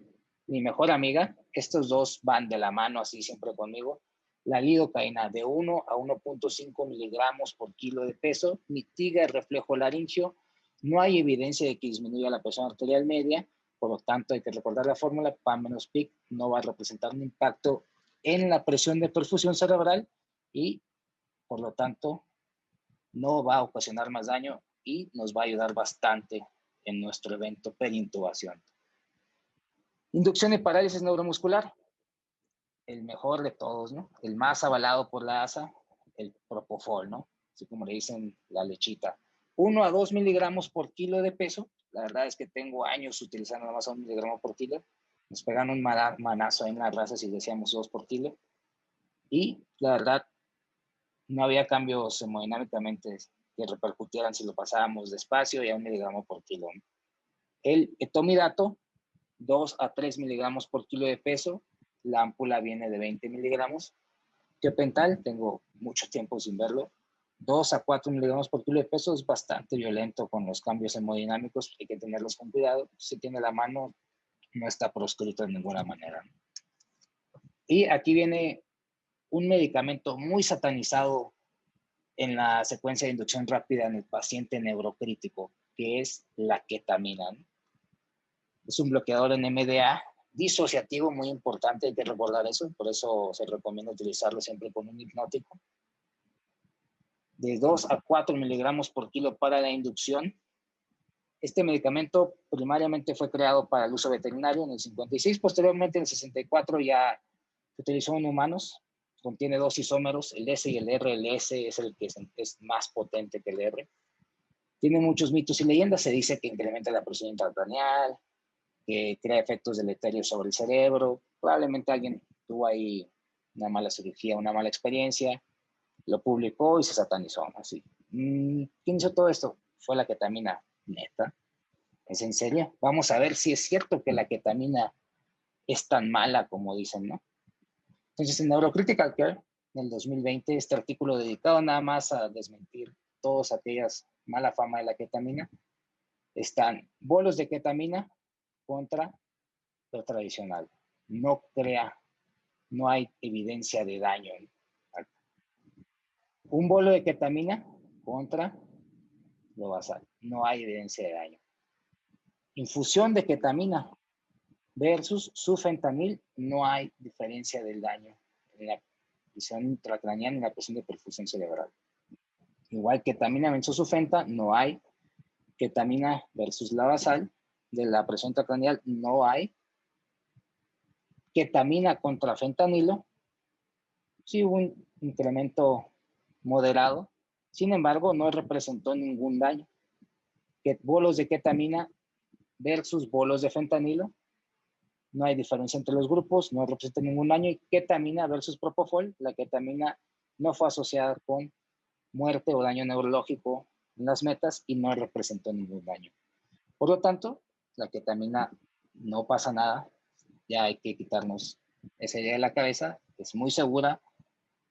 mi mejor amiga, estos dos van de la mano así siempre conmigo, la lidocaína de 1 a 1.5 miligramos por kilo de peso, mitiga el reflejo laringio, no hay evidencia de que disminuya la presión arterial media, por lo tanto hay que recordar la fórmula, PAM menos PIC no va a representar un impacto en la presión de perfusión cerebral y por lo tanto no va a ocasionar más daño y nos va a ayudar bastante en nuestro evento perintubación. Inducción y parálisis neuromuscular, el mejor de todos, ¿no? El más avalado por la ASA, el propofol, ¿no? Así como le dicen la lechita. 1 a 2 miligramos por kilo de peso. La verdad es que tengo años utilizando nada más 1 miligramo por kilo. Nos pegan un manazo en las razas y decíamos 2 por kilo. Y la verdad, no había cambios hemodinámicamente que repercutieran si lo pasábamos despacio y a 1 miligramo por kilo. El etomidato, 2 a 3 miligramos por kilo de peso. La ámpula viene de 20 miligramos. Tiopental, tengo mucho tiempo sin verlo. 2 a 4 miligramos por kilo de peso es bastante violento con los cambios hemodinámicos. Hay que tenerlos con cuidado. Si tiene la mano, no está proscrito de ninguna manera. Y aquí viene un medicamento muy satanizado en la secuencia de inducción rápida en el paciente neurocrítico, que es la ketamina. Es un bloqueador en MDA disociativo muy importante, hay que recordar eso, por eso se recomienda utilizarlo siempre con un hipnótico. De 2 a 4 miligramos por kilo para la inducción. Este medicamento primariamente fue creado para el uso veterinario en el 56, posteriormente en el 64 ya se utilizó en humanos. Contiene 2 isómeros, el S y el R. El S es el que es más potente que el R. Tiene muchos mitos y leyendas. Se dice que incrementa la presión intracraneal, que crea efectos deleterios sobre el cerebro. Probablemente alguien tuvo ahí una mala cirugía, una mala experiencia, lo publicó y se satanizó. Así. ¿Quién hizo todo esto? Fue la ketamina. ¿Neta? ¿Es en serio? Vamos a ver si es cierto que la ketamina es tan mala como dicen, ¿no? Entonces, en Neurocritical Care, en el 2020, este artículo dedicado nada más a desmentir todas aquellas mala fama de la ketamina, están bolos de ketamina contra lo tradicional. No hay evidencia de daño. Un bolo de ketamina contra lo basal. No hay evidencia de daño. Infusión de ketamina versus sufentanil, no hay diferencia del daño en la presión intracraneal y en la presión de perfusión cerebral. Igual ketamina versus sufenta, no hay. Ketamina versus la basal, de la presión intracraneal, no hay. Ketamina contra fentanilo, sí hubo un incremento moderado, sin embargo, no representó ningún daño. Bolos de ketamina versus bolos de fentanilo, no hay diferencia entre los grupos, no representa ningún daño. Y ketamina versus propofol, la ketamina no fue asociada con muerte o daño neurológico en las metas y no representó ningún daño. Por lo tanto, la ketamina no pasa nada, ya hay que quitarnos esa idea de la cabeza, es muy segura,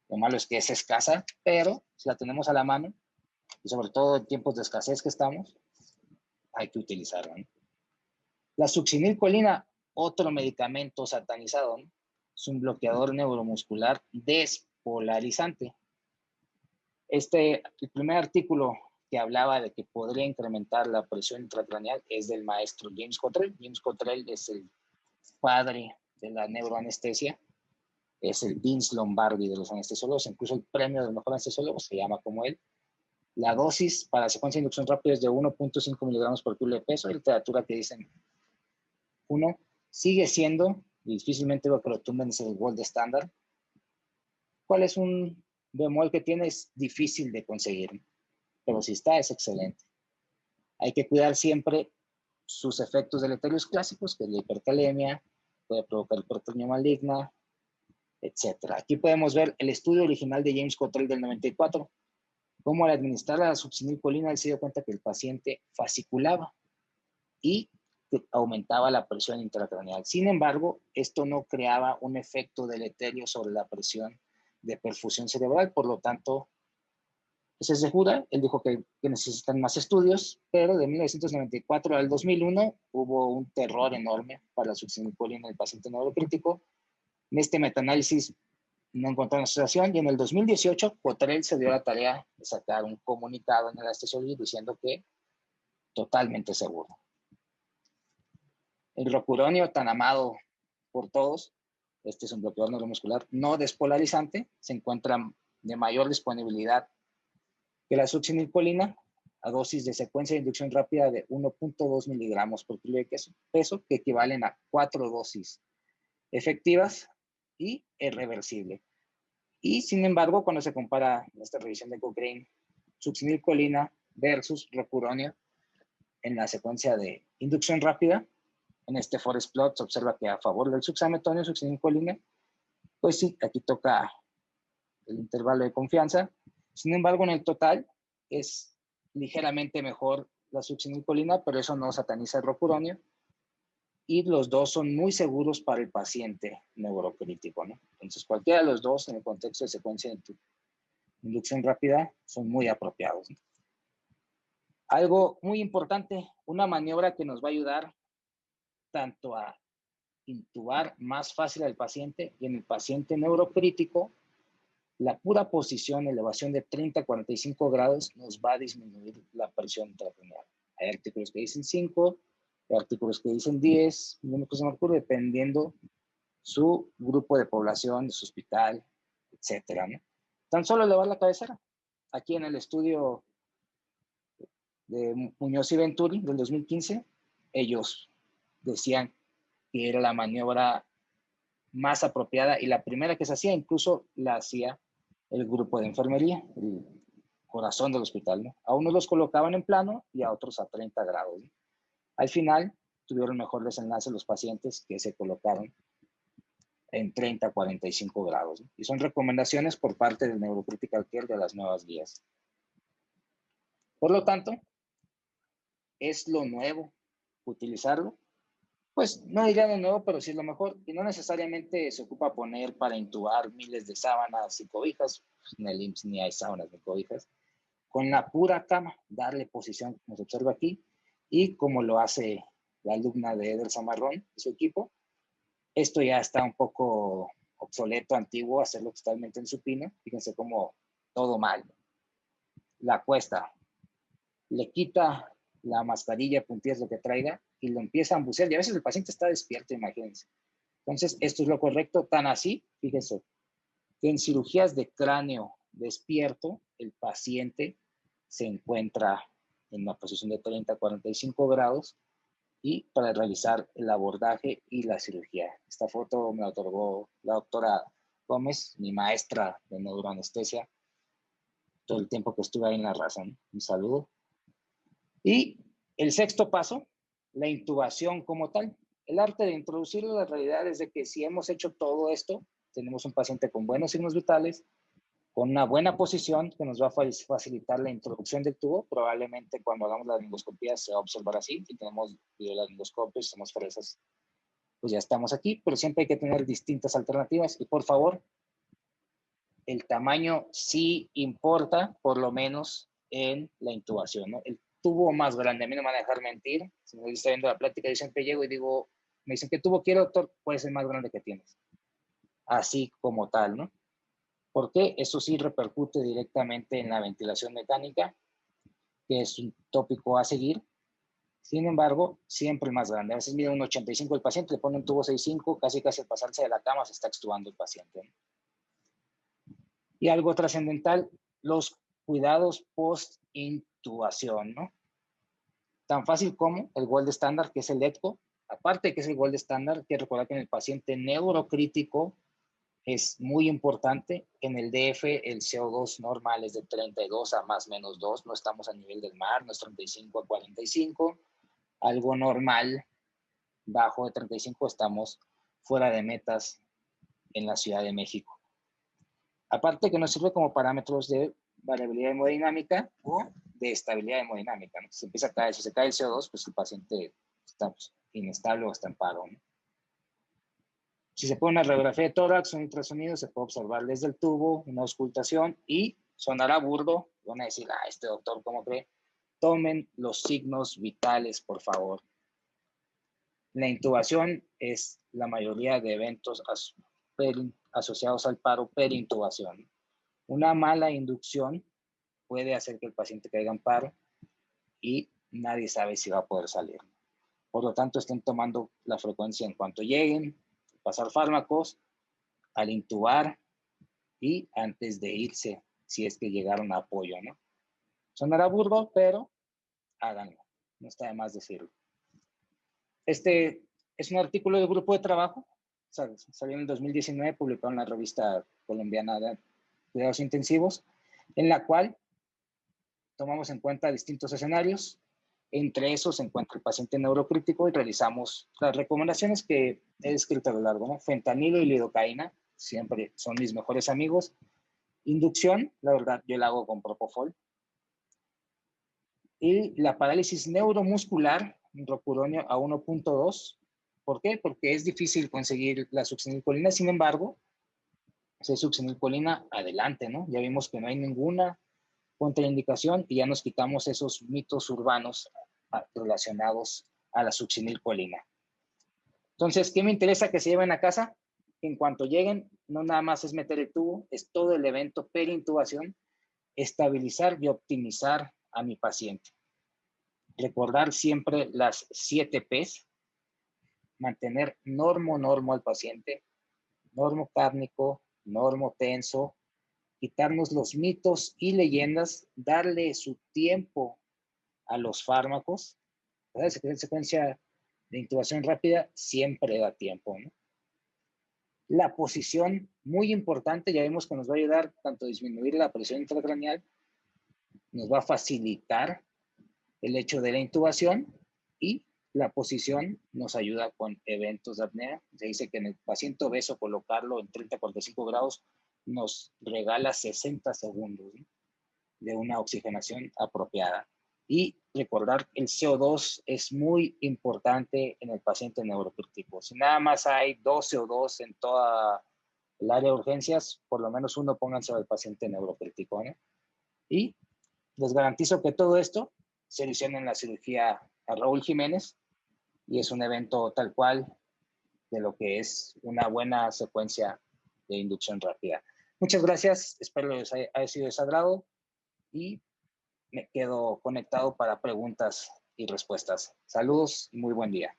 lo malo es que es escasa, pero si la tenemos a la mano, y sobre todo en tiempos de escasez que estamos, hay que utilizarla, ¿no? La succinilcolina, otro medicamento satanizado, ¿no? Es un bloqueador neuromuscular despolarizante. El primer artículo que hablaba de que podría incrementar la presión intracraneal es del maestro James Cottrell. James Cottrell es el padre de la neuroanestesia. es el Vince Lombardi de los anestesiólogos, incluso el premio del mejor anestesiólogo se llama como él. La dosis para secuencia de inducción rápida es de 1.5 miligramos por kilo de peso. Hay literatura que dicen 1, sigue siendo, y difícilmente veo que lo tumben, es el gold estándar. ¿Cuál es un bemol que tiene? Es difícil de conseguir, pero si está, es excelente. Hay que cuidar siempre sus efectos deleterios clásicos, que es la hipercalemia, puede provocar hipertonía maligna, etc. Aquí podemos ver el estudio original de James Cottrell del 94, cómo al administrar la succinilcolina él se dio cuenta que el paciente fasciculaba y aumentaba la presión intracraneal. Sin embargo, esto no creaba un efecto deleterio sobre la presión de perfusión cerebral, por lo tanto, pues es de Judah. Él dijo que necesitan más estudios, pero de 1994 al 2001 hubo un terror enorme para la succinilcolina en el paciente neurocrítico. En este metaanálisis no encontraron asociación y en el 2018 Cottrell se dio la tarea de sacar un comunicado en el anestesiología diciendo que totalmente seguro. El rocuronio, tan amado por todos, este es un bloqueador neuromuscular no despolarizante, se encuentra de mayor disponibilidad que la succinilcolina a dosis de secuencia de inducción rápida de 1.2 miligramos por kilo de peso, que equivalen a 4 dosis efectivas y es reversible. Y sin embargo, cuando se compara esta revisión de Cochrane, succinilcolina versus rocuronio en la secuencia de inducción rápida, en este forest plot se observa que a favor del suxametonio, succinilcolina, pues sí, aquí toca el intervalo de confianza. Sin embargo, en el total es ligeramente mejor la succinilcolina, pero eso no sataniza el rocuronio. Y los dos son muy seguros para el paciente neurocrítico, ¿no? Entonces, cualquiera de los dos en el contexto de secuencia de inducción rápida son muy apropiados, ¿no? Algo muy importante, una maniobra que nos va a ayudar tanto a intubar más fácil al paciente y en el paciente neurocrítico, la pura posición, elevación de 30 a 45 grados nos va a disminuir la presión intracraneal. Hay artículos que dicen 5, hay artículos que dicen 10 milímetros de mercurio, dependiendo su grupo de población, de su hospital, etcétera, ¿no? Tan solo elevar la cabecera. Aquí en el estudio de Muñoz y Venturi del 2015, ellos decían que era la maniobra más apropiada y la primera que se hacía, incluso la hacía el grupo de enfermería, el corazón del hospital, ¿no? A unos los colocaban en plano y a otros a 30 grados, ¿no? Al final tuvieron mejor desenlace los pacientes que se colocaron en 30 a 45 grados, ¿no? Y son recomendaciones por parte del Neurocritical Care de las nuevas guías. Por lo tanto, es lo nuevo utilizarlo. Pues no diría de nuevo, pero sí es lo mejor. Y no necesariamente se ocupa poner para intubar miles de sábanas y cobijas. En el IMSS ni hay sábanas ni cobijas. Con la pura cama, darle posición, como se observa aquí, y como lo hace la alumna de Eder Zamarrón y su equipo. Esto ya está un poco obsoleto, antiguo, hacerlo totalmente en supino. Fíjense cómo todo mal. La cuesta, le quita la mascarilla, puntillas, lo que traiga, y lo empieza a bucear. Y a veces el paciente está despierto, imagínense. Entonces, esto es lo correcto. Tan así, fíjense, que en cirugías de cráneo despierto, el paciente se encuentra en una posición de 30 a 45 grados y para realizar el abordaje y la cirugía. Esta foto me la otorgó la doctora Gómez, mi maestra de neuroanestesia, todo el tiempo que estuve ahí en la razón. Un saludo. Y el sexto paso, la intubación como tal. El arte de introducirlo, la realidad es de que si hemos hecho todo esto, tenemos un paciente con buenos signos vitales, con una buena posición que nos va a facilitar la introducción del tubo. Probablemente cuando hagamos la laringoscopía se va a observar así. Si tenemos videolaringoscopios, somos fresas, pues ya estamos aquí, pero siempre hay que tener distintas alternativas. Y por favor, el tamaño sí importa, por lo menos en la intubación, ¿no? El tubo más grande, a mí no me van a dejar mentir. Si me está viendo la plática, yo siempre llego y digo, me dicen, ¿qué tubo quiero, doctor? Puede ser más grande que tienes. Así como tal, ¿no? Porque eso sí repercute directamente en la ventilación mecánica, que es un tópico a seguir. Sin embargo, siempre el más grande. A veces mide 1,85 el paciente, le pone un tubo 6,5, casi al pasarse de la cama se está extubando el paciente, ¿no? Y algo trascendental, los cuidados post-intubación, ¿no? Tan fácil como el gold estándar, que es el ECMO. Aparte que es el gold estándar, hay que recordar que en el paciente neurocrítico es muy importante. En el DF el CO2 normal es de 32 a más menos 2, no estamos a nivel del mar, no es 35 a 45. Algo normal, bajo de 35, estamos fuera de metas en la Ciudad de México. Aparte que nos sirve como parámetros de variabilidad hemodinámica o de estabilidad hemodinámica, ¿no? Si empieza a caer, si se cae el CO2, pues el paciente está inestable o está en paro, ¿no? Si se pone una radiografía de tórax, un ultrasonido, se puede observar desde el tubo, una auscultación y sonará burdo. Van a decir, este doctor, ¿cómo cree? Tomen los signos vitales, por favor. La intubación es la mayoría de eventos asociados al paro perintubación. Una mala inducción puede hacer que el paciente caiga en paro y nadie sabe si va a poder salir. Por lo tanto, estén tomando la frecuencia en cuanto lleguen, pasar fármacos, al intubar y antes de irse, si es que llegaron a apoyo, ¿no? Sonará burdo, pero háganlo. No está de más decirlo. Este es un artículo del grupo de trabajo. Salió en el 2019, publicado en la revista colombiana de cuidados intensivos, en la cual tomamos en cuenta distintos escenarios. Entre esos se encuentra el paciente neurocrítico y realizamos las recomendaciones que he descrito a lo largo, ¿no? Fentanilo y lidocaína, siempre son mis mejores amigos. Inducción, la verdad, yo la hago con propofol. Y la parálisis neuromuscular, rocuronio a 1.2. ¿Por qué? Porque es difícil conseguir la succinilcolina. Sin embargo, si hay succinilcolina, adelante, ¿no? Ya vimos que no hay ninguna contraindicación y ya nos quitamos esos mitos urbanos relacionados a la succinilcolina. Entonces, ¿qué me interesa que se lleven a casa? En cuanto lleguen, no nada más es meter el tubo, es todo el evento perintubación, estabilizar y optimizar a mi paciente. Recordar siempre las 7 P's, mantener normo al paciente, normo cárnico, normo tenso, quitarnos los mitos y leyendas, darle su tiempo a los fármacos. La secuencia de intubación rápida siempre da tiempo, ¿no? La posición, muy importante, ya vimos que nos va a ayudar tanto a disminuir la presión intracraneal, nos va a facilitar el hecho de la intubación y la posición nos ayuda con eventos de apnea. Se dice que en el paciente obeso colocarlo en 30 a 45 grados nos regala 60 segundos, ¿no?, de una oxigenación apropiada. Y recordar que el CO2 es muy importante en el paciente neurocrítico. Si nada más hay 2 CO2 en toda el área de urgencias, por lo menos uno pónganse al paciente neurocrítico, ¿no? Y les garantizo que todo esto se hicieron en la cirugía a Raúl Jiménez y es un evento tal cual de lo que es una buena secuencia de inducción rápida. Muchas gracias, espero les haya sido de su agrado y me quedo conectado para preguntas y respuestas. Saludos y muy buen día.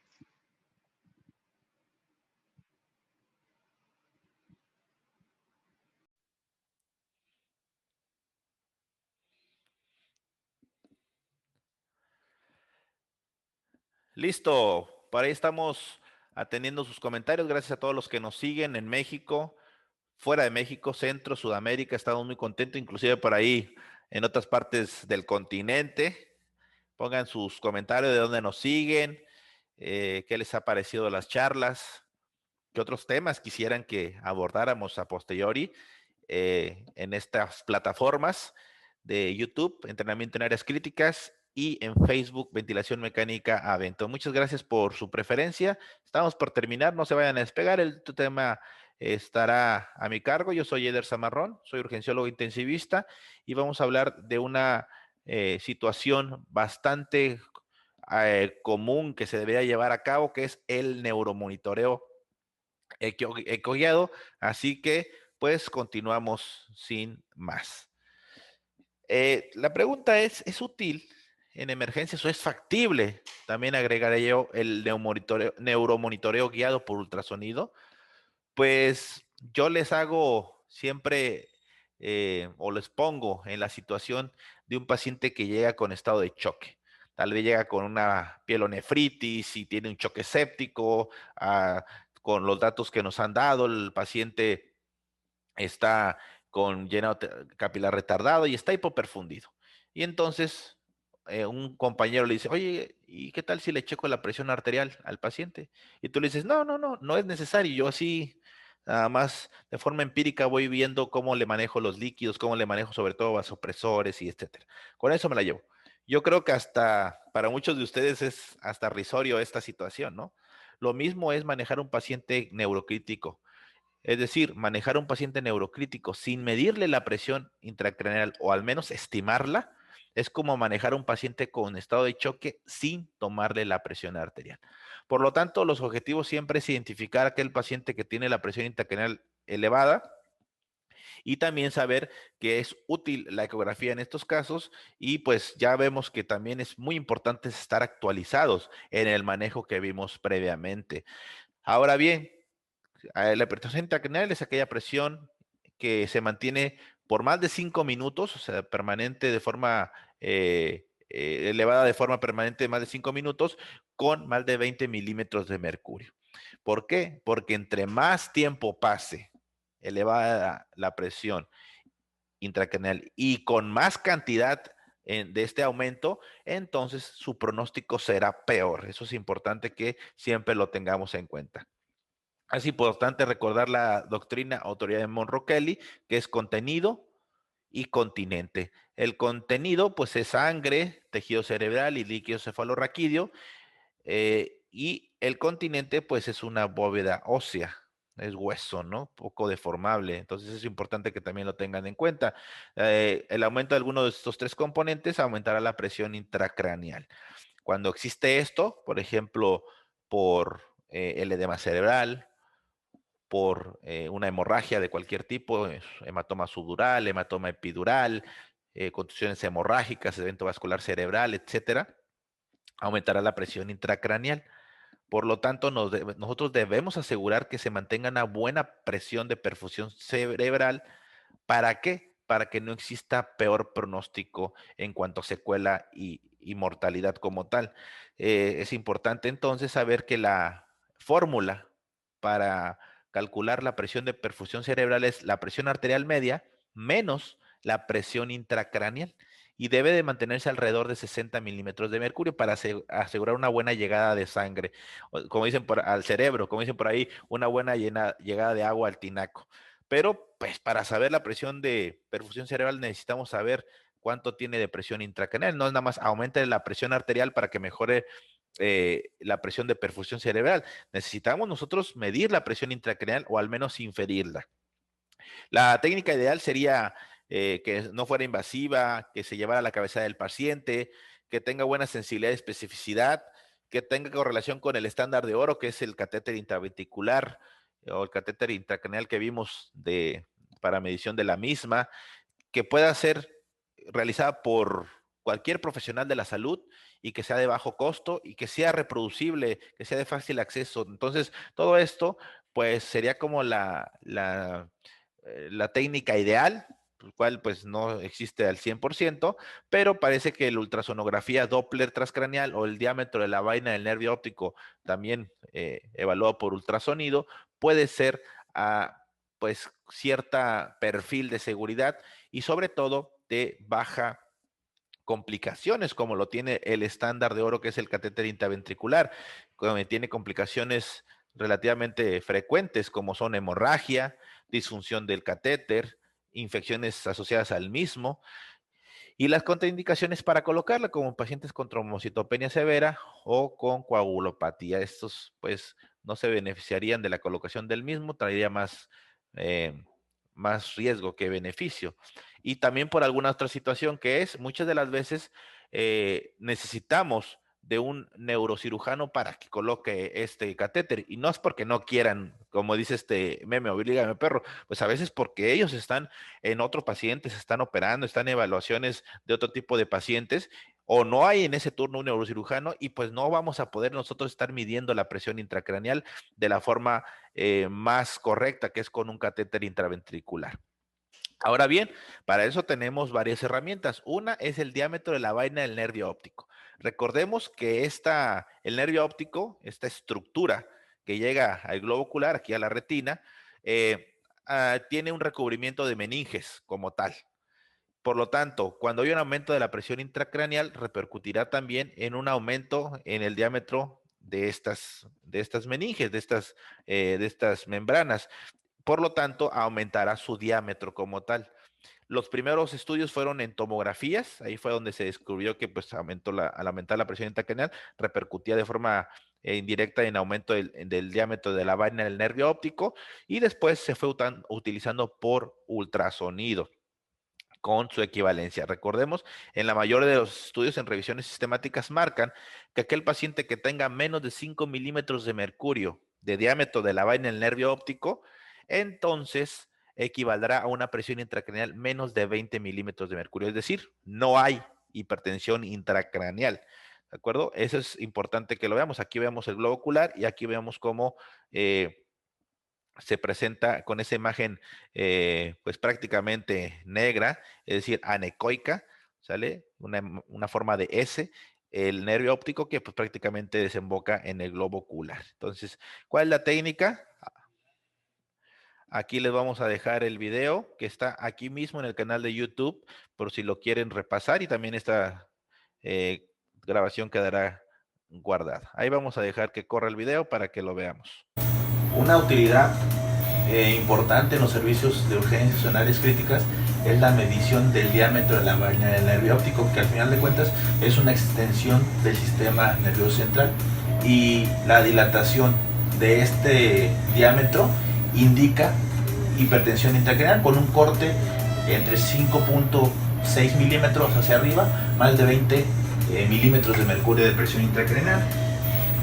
Listo, para ahí estamos atendiendo sus comentarios. Gracias a todos los que nos siguen en México, fuera de México, Centro, Sudamérica. Estamos muy contentos, inclusive por ahí en otras partes del continente. Pongan sus comentarios de dónde nos siguen, qué les ha parecido las charlas, qué otros temas quisieran que abordáramos a posteriori en estas plataformas de YouTube, Entrenamiento en Áreas Críticas, y en Facebook, Ventilación Mecánica Avento. Muchas gracias por su preferencia. Estamos por terminar, no se vayan a despegar, el tema estará a mi cargo. Yo soy Eder Zamarrón, soy urgenciólogo intensivista y vamos a hablar de una situación bastante común que se debería llevar a cabo, que es el neuromonitoreo ecoguiado. Así que, pues, continuamos sin más. La pregunta ¿es útil en emergencias o es factible también agregaré yo el neuromonitoreo guiado por ultrasonido, pues yo les hago siempre o les pongo en la situación de un paciente que llega con estado de choque. Tal vez llega con una pielonefritis y tiene un choque séptico, con los datos que nos han dado, el paciente está con llenado capilar retardado y está hipoperfundido. Y entonces un compañero le dice, oye, ¿y qué tal si le checo la presión arterial al paciente? Y tú le dices, no es necesario. Yo así, nada más de forma empírica voy viendo cómo le manejo los líquidos, cómo le manejo sobre todo vasopresores y etcétera. Con eso me la llevo. Yo creo que hasta para muchos de ustedes es hasta risorio esta situación, ¿no? Lo mismo es manejar un paciente neurocrítico. Es decir, manejar a un paciente neurocrítico sin medirle la presión intracraneal o al menos estimarla, es como manejar a un paciente con estado de choque sin tomarle la presión arterial. Por lo tanto, los objetivos siempre es identificar a aquel paciente que tiene la presión intracraneal elevada y también saber que es útil la ecografía en estos casos y pues ya vemos que también es muy importante estar actualizados en el manejo que vimos previamente. Ahora bien, la hipertensión intracraneal es aquella presión que se mantiene por más de 5 minutos, o sea, permanente de forma elevada de forma permanente más de 5 minutos, con más de 20 milímetros de mercurio. ¿Por qué? Porque entre más tiempo pase elevada la presión intracraneal y con más cantidad de este aumento, entonces su pronóstico será peor. Eso es importante que siempre lo tengamos en cuenta. Es importante recordar la doctrina autoridad de Monroe Kelly, que es contenido y continente. El contenido, pues, es sangre, tejido cerebral y líquido cefalorraquídeo, y el continente, pues, es una bóveda ósea, es hueso, ¿no? Poco deformable. Entonces es importante que también lo tengan en cuenta. El aumento de alguno de estos tres componentes aumentará la presión intracraneal. Cuando existe esto, por ejemplo, por el edema cerebral, por una hemorragia de cualquier tipo, hematoma subdural, hematoma epidural, contusiones hemorrágicas, evento vascular cerebral, etcétera, aumentará la presión intracraneal. Por lo tanto, nosotros debemos asegurar que se mantenga una buena presión de perfusión cerebral. ¿Para qué? Para que no exista peor pronóstico en cuanto a secuela y mortalidad como tal. Es importante entonces saber que la fórmula para calcular la presión de perfusión cerebral es la presión arterial media menos la presión intracraneal y debe de mantenerse alrededor de 60 milímetros de mercurio para asegurar una buena llegada de sangre, como dicen al cerebro, como dicen por ahí, una buena llegada de agua al tinaco. Pero, pues, para saber la presión de perfusión cerebral necesitamos saber cuánto tiene de presión intracraneal. No es nada más aumente la presión arterial para que mejore la presión de perfusión cerebral. Necesitamos nosotros medir la presión intracraneal o al menos inferirla. La técnica ideal sería que no fuera invasiva, que se llevara a la cabeza del paciente, que tenga buena sensibilidad y especificidad, que tenga correlación con el estándar de oro, que es el catéter intraventricular o el catéter intracraneal que vimos para medición de la misma, que pueda ser realizada por cualquier profesional de la salud y que sea de bajo costo y que sea reproducible, que sea de fácil acceso. Entonces, todo esto, pues, sería como la técnica ideal, el cual pues no existe al 100%, pero parece que la ultrasonografía Doppler transcraneal o el diámetro de la vaina del nervio óptico, también evaluado por ultrasonido, puede ser a pues cierta perfil de seguridad y sobre todo de baja complicaciones, como lo tiene el estándar de oro, que es el catéter intraventricular, que tiene complicaciones relativamente frecuentes, como son hemorragia, disfunción del catéter, infecciones asociadas al mismo, y las contraindicaciones para colocarla, como pacientes con trombocitopenia severa o con coagulopatía. Estos, pues, no se beneficiarían de la colocación del mismo, traería más riesgo que beneficio. Y también por alguna otra situación que es, muchas de las veces necesitamos de un neurocirujano para que coloque este catéter. Y no es porque no quieran, como dice este meme, oblígame perro, pues a veces porque ellos están en otro paciente, se están operando, están en evaluaciones de otro tipo de pacientes, o no hay en ese turno un neurocirujano y pues no vamos a poder nosotros estar midiendo la presión intracraneal de la forma más correcta, que es con un catéter intraventricular. Ahora bien, para eso tenemos varias herramientas. Una es el diámetro de la vaina del nervio óptico. Recordemos que el nervio óptico, esta estructura que llega al globo ocular, aquí a la retina, tiene un recubrimiento de meninges como tal. Por lo tanto, cuando hay un aumento de la presión intracraneal, repercutirá también en un aumento en el diámetro de estas meninges, de estas membranas. Por lo tanto, aumentará su diámetro como tal. Los primeros estudios fueron en tomografías, ahí fue donde se descubrió que pues, al aumentar la presión intracraneal repercutía de forma indirecta en aumento del diámetro de la vaina del nervio óptico, y después se fue utilizando por ultrasonido con su equivalencia. Recordemos, en la mayoría de los estudios en revisiones sistemáticas marcan que aquel paciente que tenga menos de 5 milímetros de mercurio de diámetro de la vaina del nervio óptico, entonces equivaldrá a una presión intracraneal menos de 20 milímetros de mercurio, es decir, no hay hipertensión intracraneal. ¿De acuerdo? Eso es importante que lo veamos. Aquí vemos el globo ocular y aquí vemos cómo se presenta con esa imagen pues prácticamente negra, es decir, anecoica, ¿sale? Una forma de S, el nervio óptico que pues prácticamente desemboca en el globo ocular. Entonces, ¿cuál es la técnica? Aquí les vamos a dejar el video que está aquí mismo en el canal de YouTube, por si lo quieren repasar, y también esta grabación quedará guardada. Ahí vamos a dejar que corra el video para que lo veamos. Una utilidad importante en los servicios de urgencias o en áreas críticas es la medición del diámetro de la vaina del nervio óptico, que al final de cuentas es una extensión del sistema nervioso central, y la dilatación de este diámetro indica hipertensión intracraneal con un corte entre 5.6 milímetros hacia arriba, más de 20 milímetros de mercurio de presión intracraneal,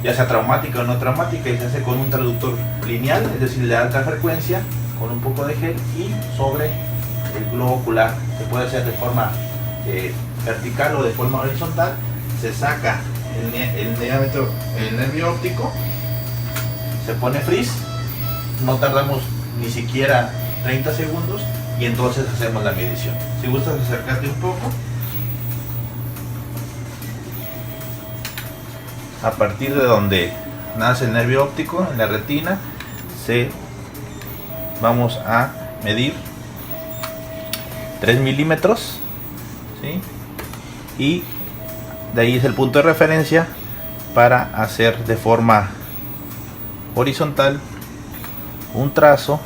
ya sea traumática o no traumática, y se hace con un traductor lineal, es decir, de alta frecuencia, con un poco de gel y sobre el globo ocular. Se puede hacer de forma vertical o de forma horizontal. Se saca el diámetro, el nervio óptico, se pone frizz, no tardamos ni siquiera 30 segundos y entonces hacemos la medición. Si gustas acercarte un poco, a partir de donde nace el nervio óptico, en la retina, vamos a medir 3 milímetros, ¿sí? Y de ahí es el punto de referencia para hacer de forma horizontal un trazo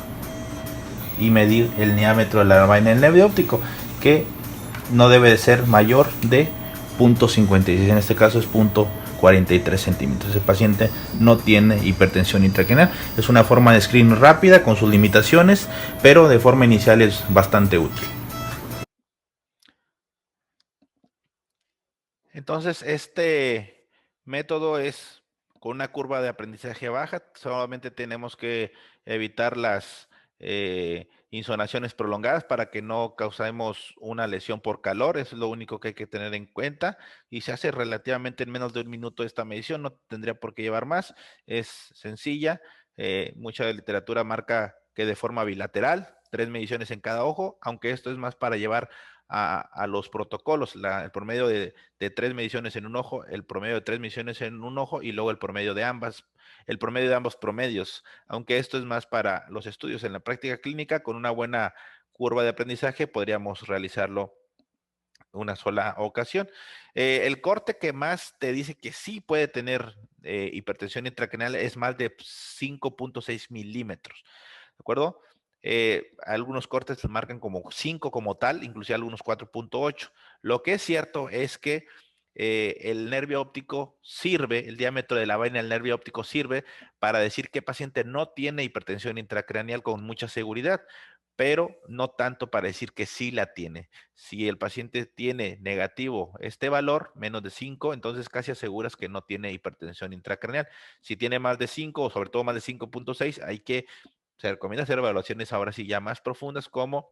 y medir el diámetro de la vaina del nervio óptico, que no debe de ser mayor de 0.56, en este caso es 0.43 centímetros. El paciente no tiene hipertensión intracraneal. Es una forma de screening rápida con sus limitaciones, pero de forma inicial es bastante útil. Entonces, este método es con una curva de aprendizaje baja. Solamente tenemos que evitar las insonaciones prolongadas para que no causemos una lesión por calor. Eso es lo único que hay que tener en cuenta, y se hace relativamente en menos de un minuto esta medición. No tendría por qué llevar más, es sencilla. Mucha literatura marca que de forma bilateral, 3 mediciones en cada ojo, aunque esto es más para llevar a los protocolos, el promedio de 3 mediciones en un ojo, el promedio de 3 mediciones en un ojo, y luego el promedio de ambos promedios, aunque esto es más para los estudios. En la práctica clínica, con una buena curva de aprendizaje, podríamos realizarlo una sola ocasión. El corte que más te dice que sí puede tener hipertensión intracraneal es más de 5.6 milímetros, ¿de acuerdo? Algunos cortes marcan como 5 como tal, inclusive algunos 4.8. Lo que es cierto es que el nervio óptico sirve, el diámetro de la vaina del nervio óptico sirve para decir que el paciente no tiene hipertensión intracraneal con mucha seguridad, pero no tanto para decir que sí la tiene. Si el paciente tiene negativo este valor, menos de 5, entonces casi aseguras que no tiene hipertensión intracraneal. Si tiene más de 5, o sobre todo más de 5.6, se recomienda hacer evaluaciones ahora sí ya más profundas, como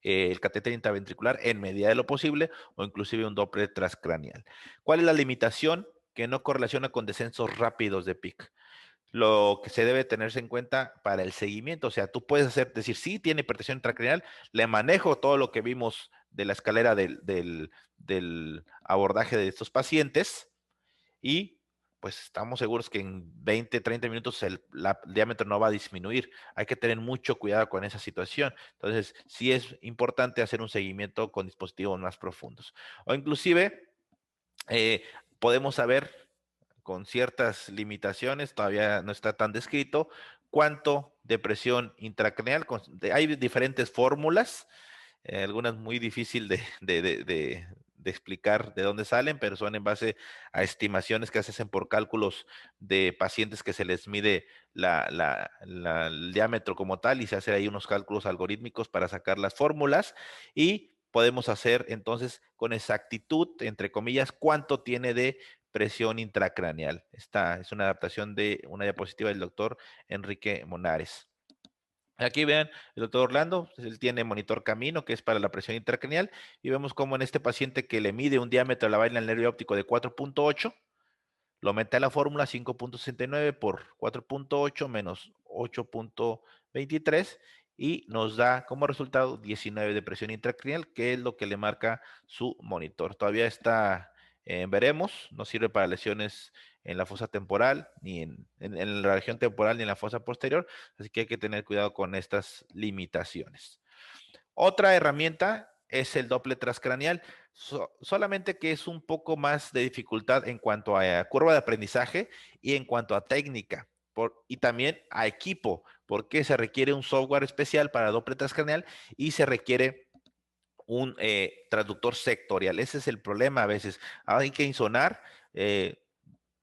el catéter intraventricular en medida de lo posible o inclusive un Doppler transcraneal. ¿Cuál es la limitación? Que no correlaciona con descensos rápidos de PIC. Lo que se debe tenerse en cuenta para el seguimiento, o sea, tú puedes decir, sí, tiene hipertensión intracraneal, le manejo todo lo que vimos de la escalera del abordaje de estos pacientes y pues estamos seguros que en 20, 30 minutos el diámetro no va a disminuir. Hay que tener mucho cuidado con esa situación. Entonces, sí es importante hacer un seguimiento con dispositivos más profundos. O inclusive, podemos saber con ciertas limitaciones, todavía no está tan descrito, cuánto de presión intracraneal. Hay diferentes fórmulas, algunas muy difícil de explicar de dónde salen, pero son en base a estimaciones que se hacen por cálculos de pacientes que se les mide el diámetro como tal y se hacen ahí unos cálculos algorítmicos para sacar las fórmulas y podemos hacer entonces con exactitud, entre comillas, cuánto tiene de presión intracraneal. Esta es una adaptación de una diapositiva del doctor Enrique Monares. Aquí vean, el doctor Orlando, él tiene monitor Camino, que es para la presión intracraneal, y vemos cómo en este paciente que le mide un diámetro de la vaina del nervio óptico de 4.8, lo mete a la fórmula 5.69 por 4.8 menos 8.23 y nos da como resultado 19 de presión intracraneal, que es lo que le marca su monitor. Todavía está, veremos, no sirve para lesiones en la fosa temporal, ni en la región temporal, ni en la fosa posterior, así que hay que tener cuidado con estas limitaciones. Otra herramienta es el Doppler transcraneal, solamente que es un poco más de dificultad en cuanto a curva de aprendizaje y en cuanto a técnica, y también a equipo, porque se requiere un software especial para Doppler transcraneal y se requiere un traductor sectorial. Ese es el problema a veces. Hay que insonar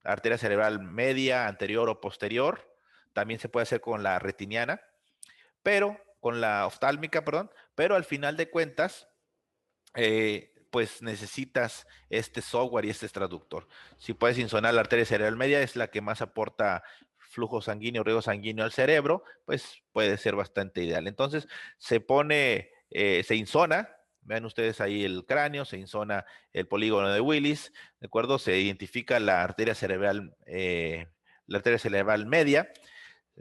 arteria cerebral media, anterior o posterior. También se puede hacer con la retiniana, pero con la oftálmica, perdón, pero al final de cuentas, pues necesitas este software y este traductor. Si puedes insonar la arteria cerebral media, es la que más aporta flujo sanguíneo, riego sanguíneo al cerebro, pues puede ser bastante ideal. Entonces, se insona, vean ustedes ahí el cráneo, se insona el polígono de Willis, ¿de acuerdo? Se identifica la arteria cerebral media,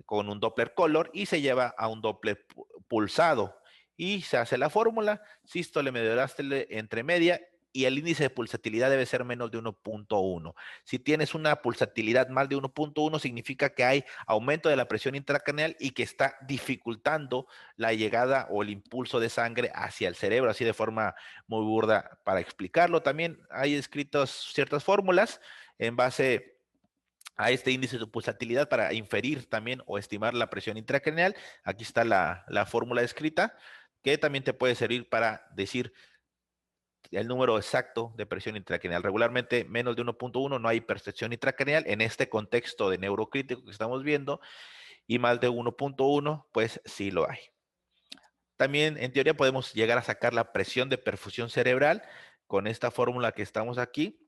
con un Doppler color y se lleva a un Doppler pulsado y se hace la fórmula sístole mediastístole entre media y el índice de pulsatilidad debe ser menos de 1.1. Si tienes una pulsatilidad más de 1.1 significa que hay aumento de la presión intracraneal y que está dificultando la llegada o el impulso de sangre hacia el cerebro, así de forma muy burda para explicarlo. También hay escritas ciertas fórmulas en base a este índice de pulsatilidad para inferir también o estimar la presión intracraneal. Aquí está la fórmula escrita, que también te puede servir para decir el número exacto de presión intracraneal. Regularmente menos de 1.1 no hay percepción intracraneal en este contexto de neurocrítico que estamos viendo, y más de 1.1 pues sí lo hay. También en teoría podemos llegar a sacar la presión de perfusión cerebral con esta fórmula que estamos aquí.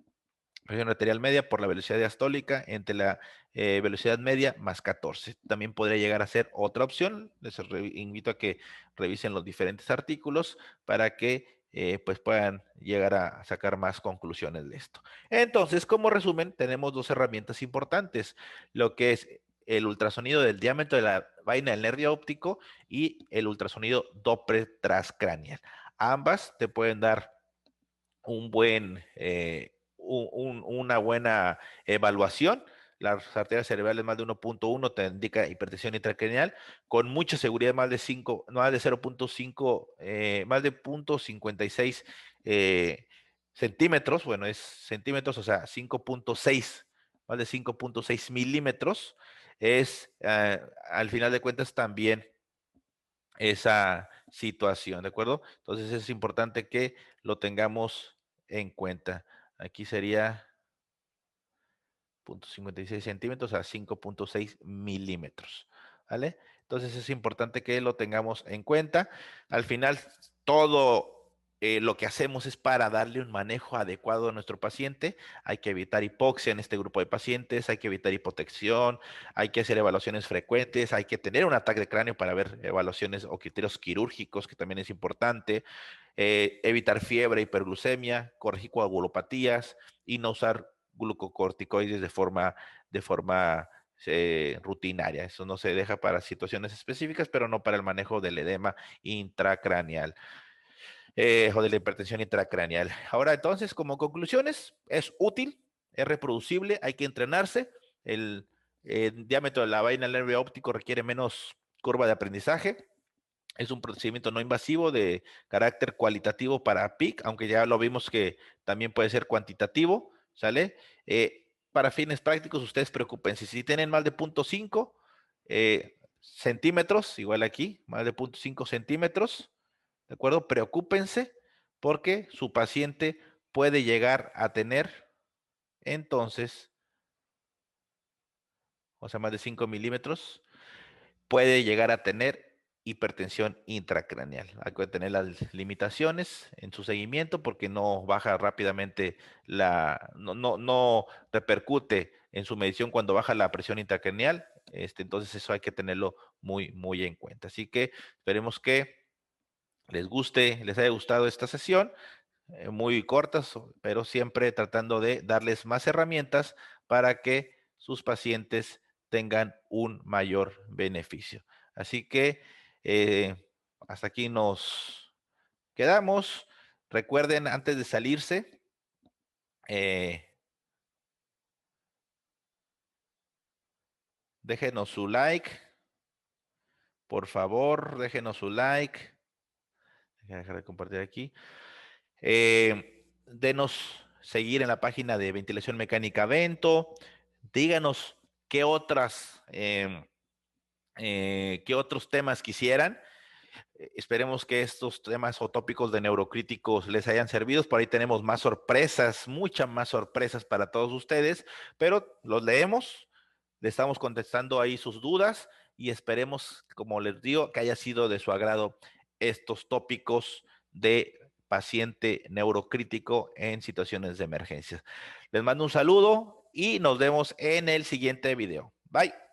Presión arterial media por la velocidad diastólica entre la velocidad media más 14. También podría llegar a ser otra opción. Les invito a que revisen los diferentes artículos para que pues puedan llegar a sacar más conclusiones de esto. Entonces, como resumen, tenemos dos herramientas importantes, lo que es el ultrasonido del diámetro de la vaina del nervio óptico y el ultrasonido Doppler transcraneal. Ambas te pueden dar un buen una buena evaluación. Las arterias cerebrales más de 1.1 te indica hipertensión intracraneal, con mucha seguridad más de 5, más de 0.5, más de 0.56 centímetros, bueno, es centímetros, o sea, 5.6, más de 5.6 milímetros, es al final de cuentas también esa situación, ¿de acuerdo? Entonces es importante que lo tengamos en cuenta. Aquí sería 0.56 centímetros a 5.6 milímetros, ¿vale? Entonces es importante que lo tengamos en cuenta. Al final, todo lo que hacemos es para darle un manejo adecuado a nuestro paciente. Hay que evitar hipoxia en este grupo de pacientes, hay que evitar hipotensión, hay que hacer evaluaciones frecuentes, hay que tener un ataque de cráneo para ver evaluaciones o criterios quirúrgicos, que también es importante. Evitar fiebre, hiperglucemia, corregir coagulopatías y no usar glucocorticoides de forma rutinaria. Eso no se deja para situaciones específicas, pero no para el manejo del edema intracraneal. O de la hipertensión intracraneal. Ahora, entonces, como conclusiones, es útil, es reproducible, hay que entrenarse. El diámetro de la vaina del nervio óptico requiere menos curva de aprendizaje. Es un procedimiento no invasivo de carácter cualitativo para PIC, aunque ya lo vimos que también puede ser cuantitativo, ¿sale? Para fines prácticos, ustedes preocúpense. Si tienen más de 0.5 centímetros, igual aquí, más de 0.5 centímetros, ¿de acuerdo? Preocúpense porque su paciente puede llegar a tener, entonces, o sea, más de 5 milímetros, puede llegar a tener hipertensión intracraneal. Hay que tener las limitaciones en su seguimiento porque no baja rápidamente no repercute en su medición cuando baja la presión intracraneal. Entonces eso hay que tenerlo muy, muy en cuenta. Así que esperemos que les haya gustado esta sesión, muy cortas, pero siempre tratando de darles más herramientas para que sus pacientes tengan un mayor beneficio. Así que hasta aquí nos quedamos. Recuerden, antes de salirse, déjenos su like. Por favor, déjenos su like. Voy a dejar de compartir aquí. Denos seguir en la página de Ventilación Mecánica Vento. Díganos qué qué otros temas quisieran. Esperemos que estos temas o tópicos de neurocríticos les hayan servido. Por ahí tenemos más sorpresas, muchas más sorpresas para todos ustedes, pero los leemos, le estamos contestando ahí sus dudas y esperemos, como les digo, que haya sido de su agrado estos tópicos de paciente neurocrítico en situaciones de emergencia. Les mando un saludo y nos vemos en el siguiente video. Bye.